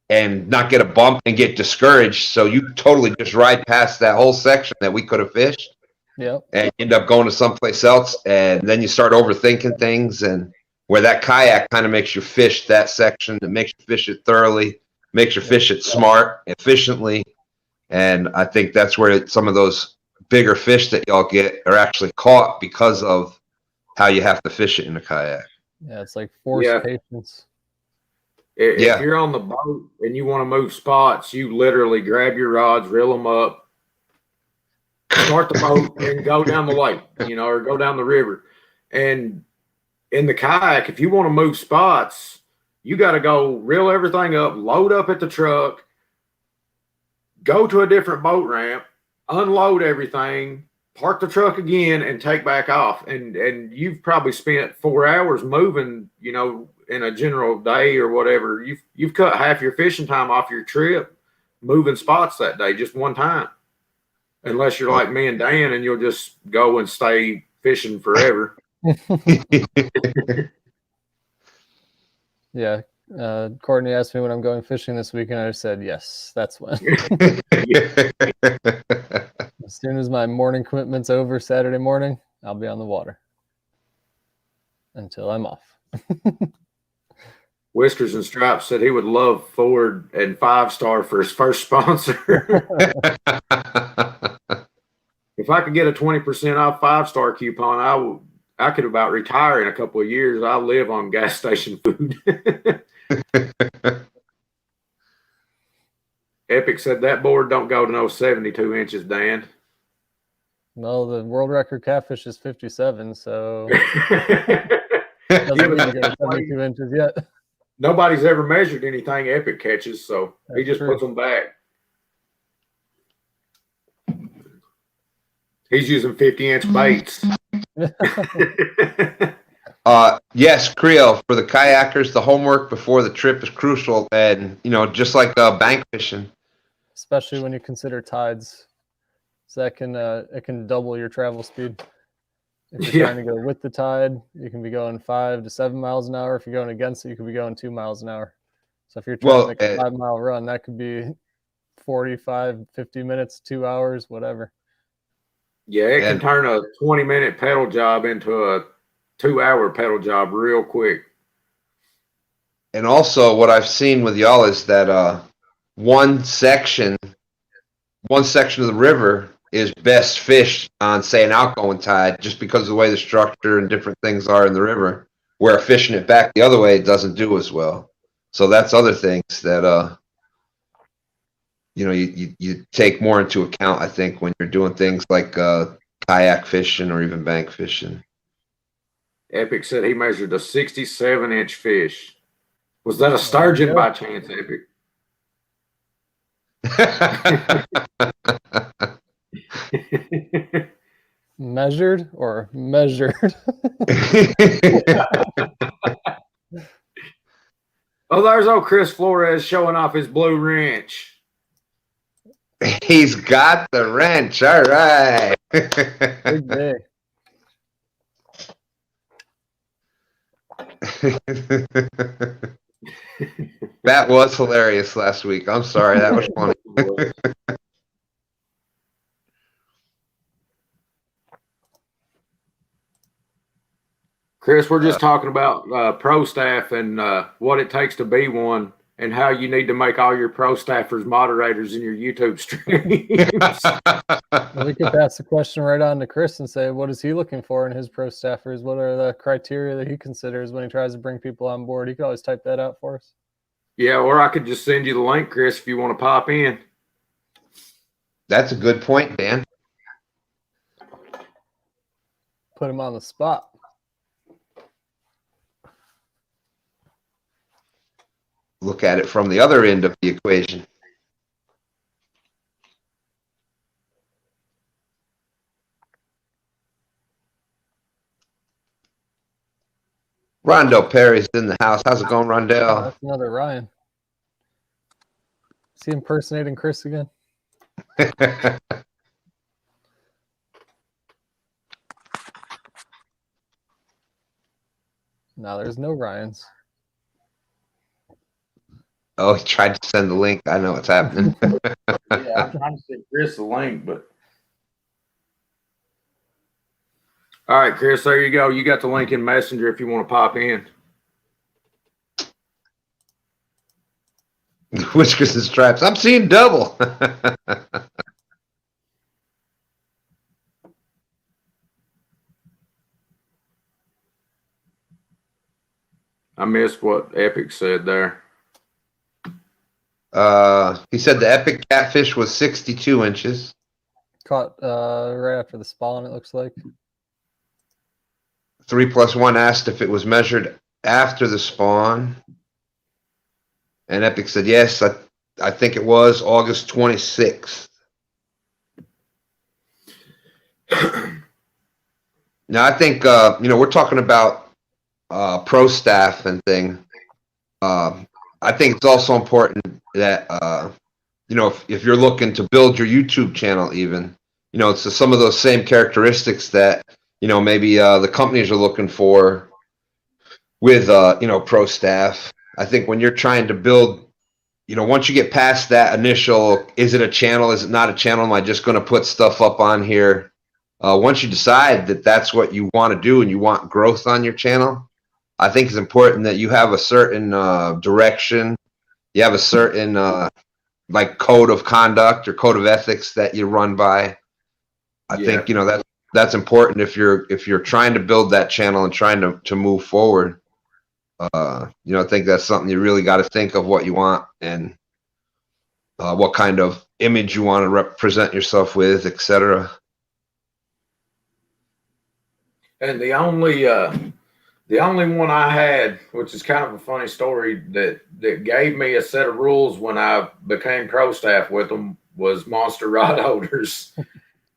S3: and not get a bump and get discouraged. So you totally just ride past that whole section that we could have fished.
S2: Yep.
S3: And end up going to someplace else. And then you start overthinking things, and where that kayak kind of makes you fish that section, it makes you fish it thoroughly, makes you fish it smart, efficiently. And I think that's where some of those bigger fish that y'all get are actually caught because of how you have to fish it in a kayak.
S2: Yeah, it's like forced patience.
S1: If you're on the boat and you want to move spots, you literally grab your rods, reel them up, start the boat, and go down the lake, or go down the river. And in the kayak, if you want to move spots, you got to go reel everything up, load up at the truck, go to a different boat ramp, unload everything, park the truck again, and take back off. And you've probably spent 4 hours moving, in a general day or whatever. You've cut half your fishing time off your trip moving spots that day, just one time. Unless you're like me and Dan, and you'll just go and stay fishing forever.
S2: Yeah. Courtney asked me when I'm going fishing this weekend. I said, yes, that's when. As soon as my morning commitment's over Saturday morning, I'll be on the water until I'm off.
S1: Whiskers and Stripes said he would love Ford and 5-Star for his first sponsor. If I could get a 20% off 5-Star coupon, I could about retire in a couple of years. I live on gas station food. Epic said that board don't go to no 72 inches, Dan.
S2: Well, the world record catfish is 57, so
S1: Yeah,
S2: doesn't mean to go to 72 inches yet.
S1: nobody's ever measured anything Epic catches, so he just puts them back. He's using 50-inch baits.
S3: Yes, Creo, for the kayakers, the homework before the trip is crucial, and just like bank fishing,
S2: especially when you consider tides. So that can it can double your travel speed. If you're trying to go with the tide, you can be going 5 to 7 miles an hour. If you're going against it, you could be going 2 miles an hour. So if you're trying to make a 5-mile run, that could be 45, 50 minutes, 2 hours, whatever.
S1: Yeah, it can turn a 20-minute pedal job into a 2-hour pedal job real quick.
S3: And also, what I've seen with y'all is that one section of the river is best fished on, say, an outgoing tide, just because of the way the structure and different things are in the river, where fishing it back the other way it doesn't do as well. So that's other things that you take more into account, I think, when you're doing things like kayak fishing or even bank fishing.
S1: Epic said he measured a 67-inch fish. Was that a sturgeon by chance, Epic?
S2: Measured or measured?
S1: Oh, there's old Chris Flores showing off his blue wrench.
S3: He's got the wrench. All right.
S2: Big day.
S3: That was hilarious last week. I'm sorry. That was funny.
S1: Chris, we're just talking about pro staff and what it takes to be one, and how you need to make all your pro staffers moderators in your YouTube streams.
S2: Well, we could pass the question right on to Chris and say, what is he looking for in his pro staffers? What are the criteria that he considers when he tries to bring people on board? He could always type that out for us.
S1: Yeah, or I could just send you the link, Chris, if you want to pop in.
S3: That's a good point, Dan.
S2: Put him on the spot.
S3: Look at it from the other end of the equation. Rondo Perry's in the house. How's it going,
S2: Oh,
S3: Rondell?
S2: that's another Ryan. Is he impersonating Chris again? No, there's no Ryans.
S3: Oh, he tried to send the link. I know what's happening.
S1: Yeah, I'm trying to send Chris the link, but. All right, Chris, there you go. You got the link in Messenger if you want to pop in.
S3: Whiskers and Stripes. I'm seeing double.
S1: I missed what Epic said there.
S3: He said the epic catfish was 62 inches.
S2: Caught right after the spawn, it looks like.
S3: 3+1 asked if it was measured after the spawn. And Epic said, yes, I think it was August 26th. Now, I think, we're talking about pro staff and thing. I think it's also important that, if you're looking to build your YouTube channel even, it's some of those same characteristics that, maybe the companies are looking for with, pro staff. I think when you're trying to build, once you get past that initial, is it a channel? Is it not a channel? Am I just going to put stuff up on here? once you decide that that's what you want to do and you want growth on your channel, I think it's important that you have a certain direction. You have a certain like code of conduct or code of ethics that you run by. I think, you know, that's important if you're trying to build that channel and trying to move forward. You know, I think that's something you really got to think of what you want and what kind of image you want to represent yourself with, etc.
S1: And the only one I had, which is kind of a funny story, that gave me a set of rules when I became pro staff with them was monster rod holders.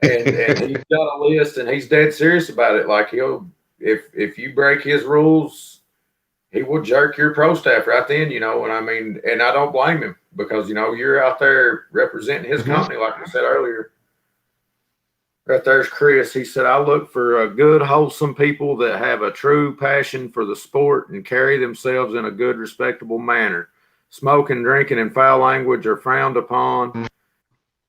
S1: and he's got a list, and he's dead serious about it. Like, he'll, if you break his rules, he will jerk your pro staff right then, you know. And I mean, and I don't blame him, because, you know, you're out there representing his company, like I said earlier. Right there's Chris. He said, I look for good, wholesome people that have a true passion for the sport and carry themselves in a good, respectable manner. Smoking, drinking, and foul language are frowned upon.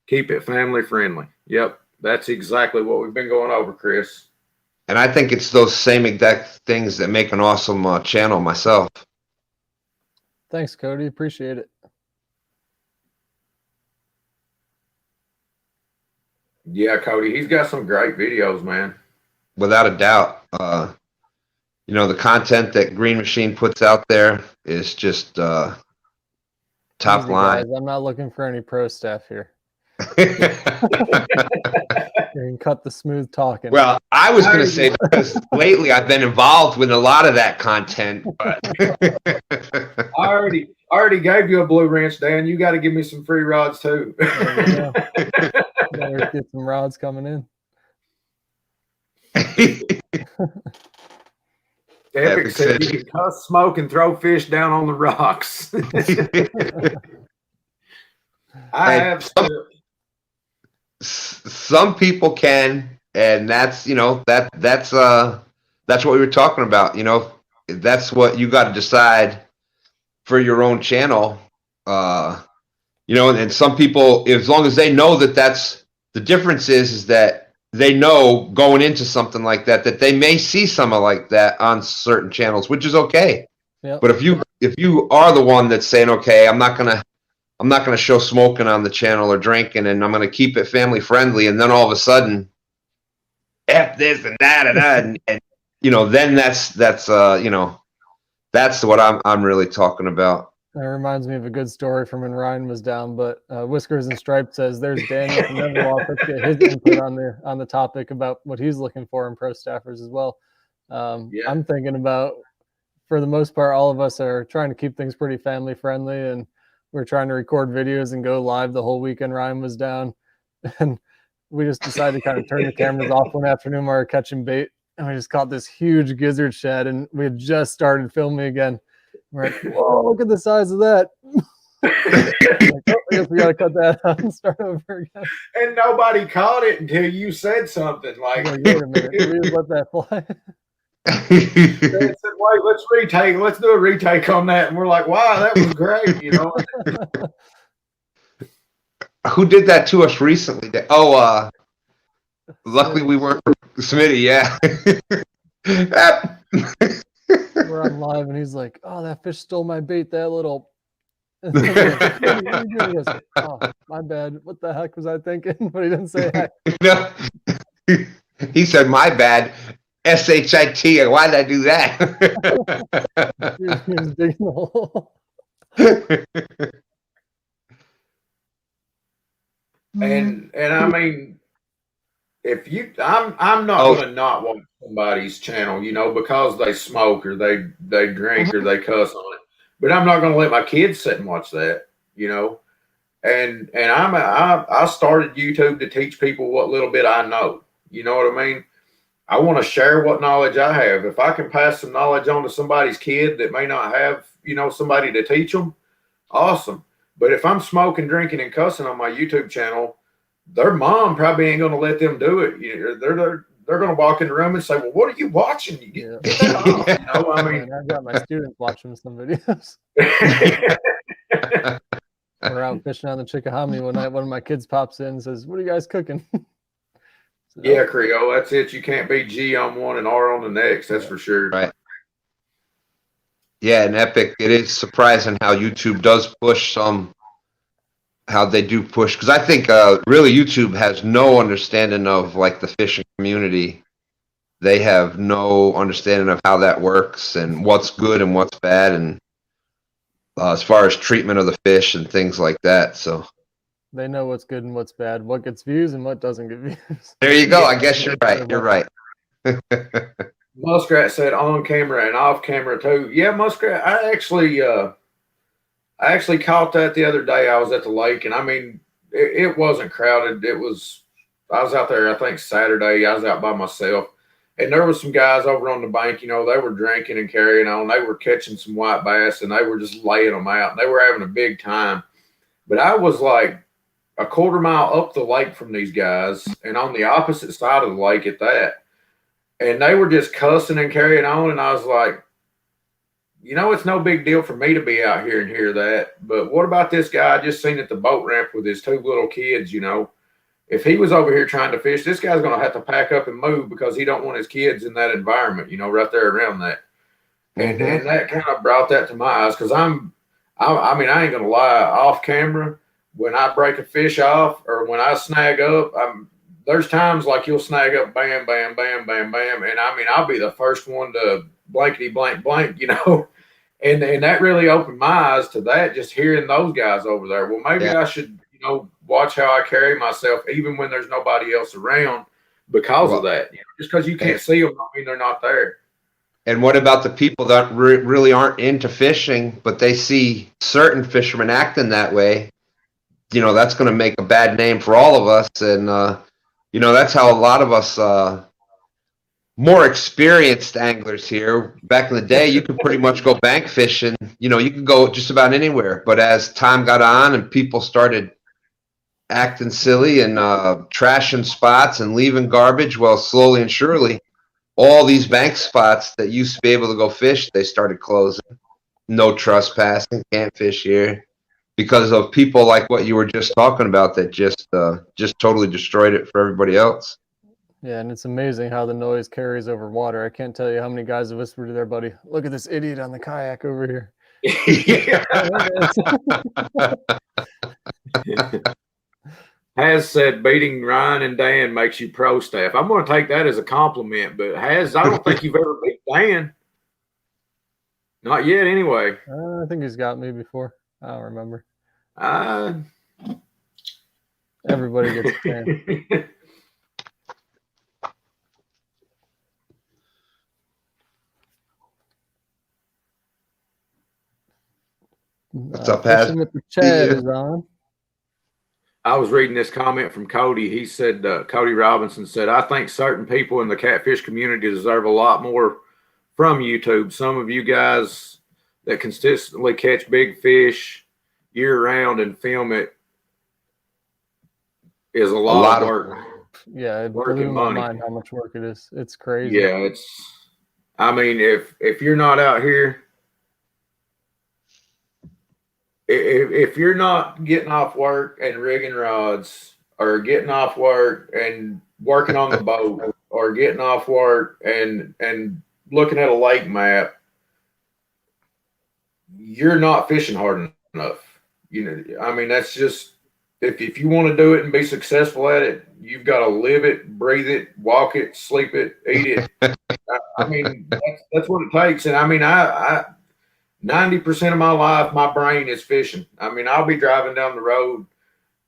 S1: Keep it family friendly. Yep, that's exactly what we've been going over, Chris.
S3: And I think it's those same exact things that make an awesome channel myself.
S2: Thanks, Cody. Appreciate it.
S1: Yeah, Cody, he's got some great videos, man.
S3: Without a doubt. You know, the content that Green Machine puts out there is just top
S2: Easy,
S3: line.
S2: guys. I'm not looking for any pro staff here. You can cut the smooth talking.
S3: Well, I was going to say, because lately I've been involved with a lot of that content. But
S1: I already gave you a blue wrench, Dan. You got to give me some free rods too.
S2: Better get some rods coming in.
S1: Epic said you can cuss, smoke, and throw fish down on the rocks. I have
S3: some people can, and that's, you know, that's what we were talking about. You know, that's what you got to decide for your own channel. You know, and some people, as long as they know that that's the difference is that they know going into something like that they may see something like that on certain channels, which is okay.
S2: Yep.
S3: But if you are the one that's saying, okay, I'm not gonna show smoking on the channel or drinking, and I'm gonna keep it family friendly, and then all of a sudden, F this and that and that, and you know, then that's you know, that's what I'm really talking about.
S2: That reminds me of a good story from when Ryan was down. But Whiskers and Stripes says there's Daniel from Everlock. Let's get his input on the topic about what he's looking for in pro staffers as well. I'm thinking about, for the most part, all of us are trying to keep things pretty family friendly, and we're trying to record videos and go live the whole weekend. Ryan was down, and we just decided to kind of turn the cameras off one afternoon while we were catching bait, and we just caught this huge gizzard shad, and we had just started filming again. We're like, whoa, look at the size of that. Like, oh, I guess we got to cut that out and start over again.
S1: And nobody caught it until you said something. Like,
S2: wait a minute, we just let that fly.
S1: They said, wait, let's retake. Let's do a retake on that. And we're like, wow, that was great. You know?
S3: Who did that to us recently? Oh, luckily we weren't Smitty, yeah.
S2: We're on live, and he's like, "Oh, that fish stole my bait. That little." He goes, "Oh, my bad. What the heck was I thinking?" But he didn't say heck.
S3: No. He said, "My bad." SHIT. Why did I do that?
S2: He was digging the hole.
S1: And I mean, if you, I'm not going to not watch somebody's channel, you know, because they smoke or they drink or they cuss on it. But I'm not going to let my kids sit and watch that, you know. And I started YouTube to teach people what little bit I know. You know what I mean? I want to share what knowledge I have. If I can pass some knowledge on to somebody's kid that may not have, you know, somebody to teach them, awesome. But if I'm smoking, drinking, and cussing on my YouTube channel, their mom probably ain't going to let them do it. You know, they're going to walk in the room and say, "Well, what are you watching? You get that off." You know, I mean,
S2: I've got my students watching some videos. We're out fishing on the Chickahominy one night. One of my kids pops in and says, "What are you guys cooking?" So,
S1: Yeah, Creole, that's it. You can't be G on one and R on the next. That's for sure.
S3: Right. Yeah, and Epic, it is surprising how YouTube does push how they do push. Because I think really YouTube has no understanding of like the fishing community. They have no understanding of how that works and what's good and what's bad, and as far as treatment of the fish and things like that. So
S2: they know what's good and what's bad, what gets views and what doesn't get views.
S3: there you go. I guess you're right. You're right.
S1: Muskrat said on camera and off camera too. Yeah, Muskrat. I actually caught that the other day. I was at the lake, and I mean, it wasn't crowded. I was out there, I think Saturday. I was out by myself, and there was some guys over on the bank. You know, they were drinking and carrying on. They were catching some white bass, and they were just laying them out. And they were having a big time. But I was like a quarter mile up the lake from these guys, and on the opposite side of the lake at that. And they were just cussing and carrying on. And I was like, you know, it's no big deal for me to be out here and hear that. But what about this guy I just seen at the boat ramp with his two little kids, you know? If he was over here trying to fish, this guy's going to have to pack up and move because he don't want his kids in that environment, you know, right there around that. And that kind of brought that to my eyes because I mean, I ain't going to lie, off camera, when I break a fish off or when I snag up, there's times like you'll snag up, bam, bam, bam, bam, bam. And I mean, I'll be the first one to blankety blank blank, you know. And that really opened my eyes to that, just hearing those guys over there. Well, maybe I should, you know, watch how I carry myself, even when there's nobody else around because of that. You know, just because you can't see them, I mean, they're not there.
S3: And what about the people that really aren't into fishing, but they see certain fishermen acting that way? You know, that's going to make a bad name for all of us. And, you know, that's how a lot of us more experienced anglers here, back in the day, you could pretty much go bank fishing. You know, you could go just about anywhere. But as time got on and people started acting silly and trashing spots and leaving garbage, well, slowly and surely, all these bank spots that used to be able to go fish, they started closing. No trespassing, can't fish here. Because of people like what you were just talking about that just totally destroyed it for everybody else.
S2: Yeah, and it's amazing how the noise carries over water. I can't tell you how many guys have whispered to their buddy, look at this idiot on the kayak over here.
S1: Has said beating Ryan and Dan makes you pro staff. I'm going to take that as a compliment, but I don't think you've ever beat Dan. Not yet, anyway.
S2: I think he's got me before. I don't remember. Everybody gets a chance.
S3: What's up, Haz?
S2: Chad is on.
S1: I was reading this comment from Cody. He said, Cody Robinson said, I think certain people in the catfish community deserve a lot more from YouTube. Some of you guys that consistently catch big fish year round and film it is a lot of work.
S2: Yeah, it blew my mind how much work it is. It's crazy.
S1: Yeah, I mean, if you're not out here, if you're not getting off work and rigging rods or getting off work and working on the boat or getting off work and looking at a lake map, you're not fishing hard enough. You know, I mean, that's just, if you want to do it and be successful at it, you've got to live it, breathe it, walk it, sleep it, eat it. I mean, that's what it takes. And I mean, I 90% of my life, my brain is fishing. I mean, I'll be driving down the road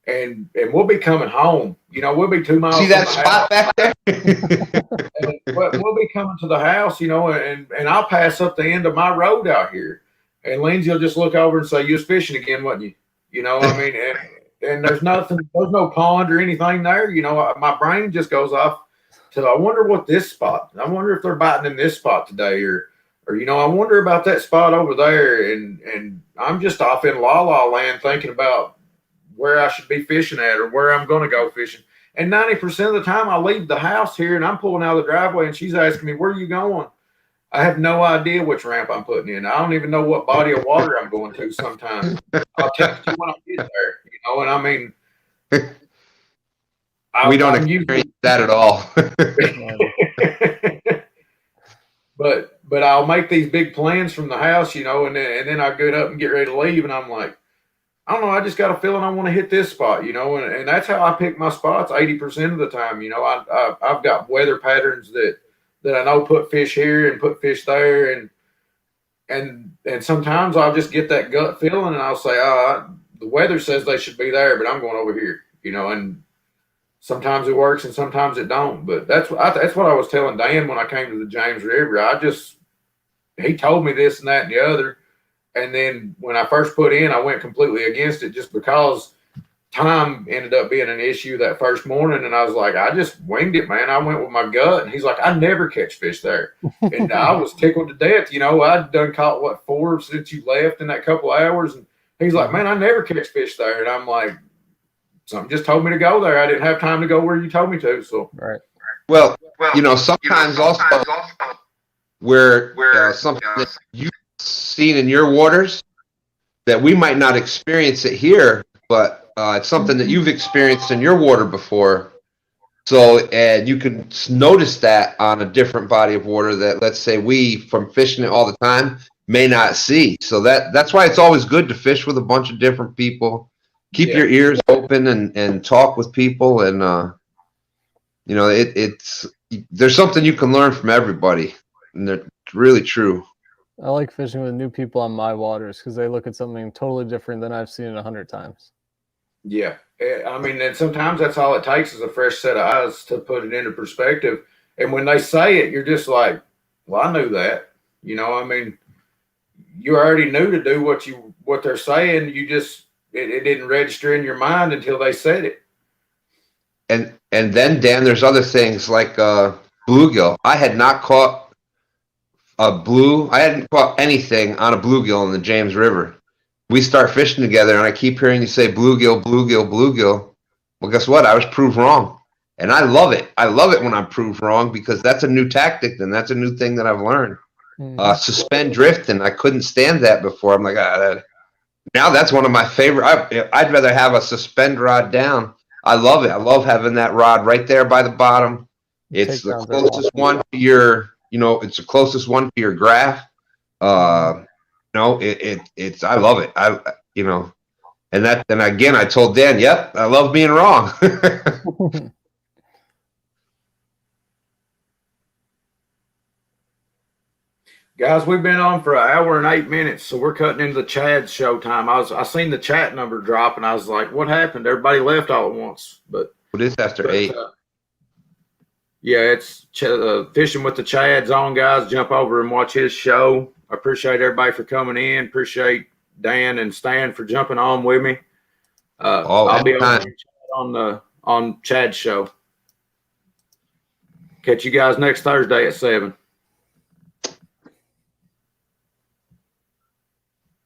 S1: and we'll be coming home. You know, we'll be 2 miles.
S3: See that spot back there?
S1: And we'll be coming to the house, you know, and I'll pass up the end of my road out here. And Lindsay will just look over and say, you was fishing again, wasn't you? You know, I mean, and there's no pond or anything there. You know, my brain just goes off to, I wonder what this spot, I wonder if they're biting in this spot today, or, you know, I wonder about that spot over there. And I'm just off in la la land thinking about where I should be fishing at or where I'm going to go fishing. And 90% of the time I leave the house here and I'm pulling out of the driveway and she's asking me, where are you going? I have no idea which ramp I'm putting in. I don't even know what body of water I'm going to sometimes. I'll text you when I get there, you know, and I mean,
S3: We don't experience that at all.
S1: But I'll make these big plans from the house, you know, and then I get up and get ready to leave, and I'm like, I don't know, I just got a feeling I want to hit this spot, you know, and that's how I pick my spots 80% of the time. You know, I've got weather patterns that I know put fish here and put fish there, and sometimes I'll just get that gut feeling, and I'll say, the weather says they should be there, but I'm going over here, you know, and sometimes it works and sometimes it don't. But that's what I was telling Dan when I came to the James River. He told me this and that and the other. And then when I first put in, I went completely against it just because time ended up being an issue that first morning. And I was like, I just winged it, man. I went with my gut. And he's like, I never catch fish there. And I was tickled to death. You know, I'd done caught, 4 since you left in that couple of hours. And he's like, man, I never catch fish there. And I'm like, something just told me to go there. I didn't have time to go where you told me to. So,
S2: right.
S3: Well, you know, sometimes also where something that you've seen in your waters that we might not experience it here, but it's something that you've experienced in your water before. So, and you can notice that on a different body of water that, let's say, we, from fishing it all the time, may not see. So that's why it's always good to fish with a bunch of different people. Keep your ears open and talk with people, and you know, it's there's something you can learn from everybody, and it's really true.
S2: I like fishing with new people on my waters because they look at something totally different than I've seen it 100 times.
S1: Yeah, I mean, and sometimes that's all it takes is a fresh set of eyes to put it into perspective. And when they say it, you're just like, well, I knew that. You know, I mean, you already knew to do what they're saying. You just it didn't register in your mind until they said it.
S3: And then, Dan, there's other things like bluegill. I had not caught I hadn't caught anything on a bluegill in the James River. We start fishing together, and I keep hearing you say bluegill, bluegill, bluegill. Well, guess what? I was proved wrong. And I love it. I love it when I'm proved wrong because that's a new tactic, and that's a new thing that I've learned. Suspend drifting. I couldn't stand that before. I'm like, now that's one of my favorite. I'd rather have a suspend rod down. I love it. I love having that rod right there by the bottom. It's the closest one to your, you know, it's the closest one to your graph. No, it's I love it. You know, and again, I told Dan, yep, I love being wrong.
S1: Guys, we've been on for 1 hour and 8 minutes, so we're cutting into the Chad's show time. I seen the chat number drop, and I was like, what happened? Everybody left all at once. But
S3: it is after 8.
S1: Yeah, it's Fishing with the Chad's on, guys. Jump over and watch his show. I appreciate everybody for coming in. Appreciate Dan and Stan for jumping on with me. I'll be on Chad's show. Catch you guys next Thursday at 7.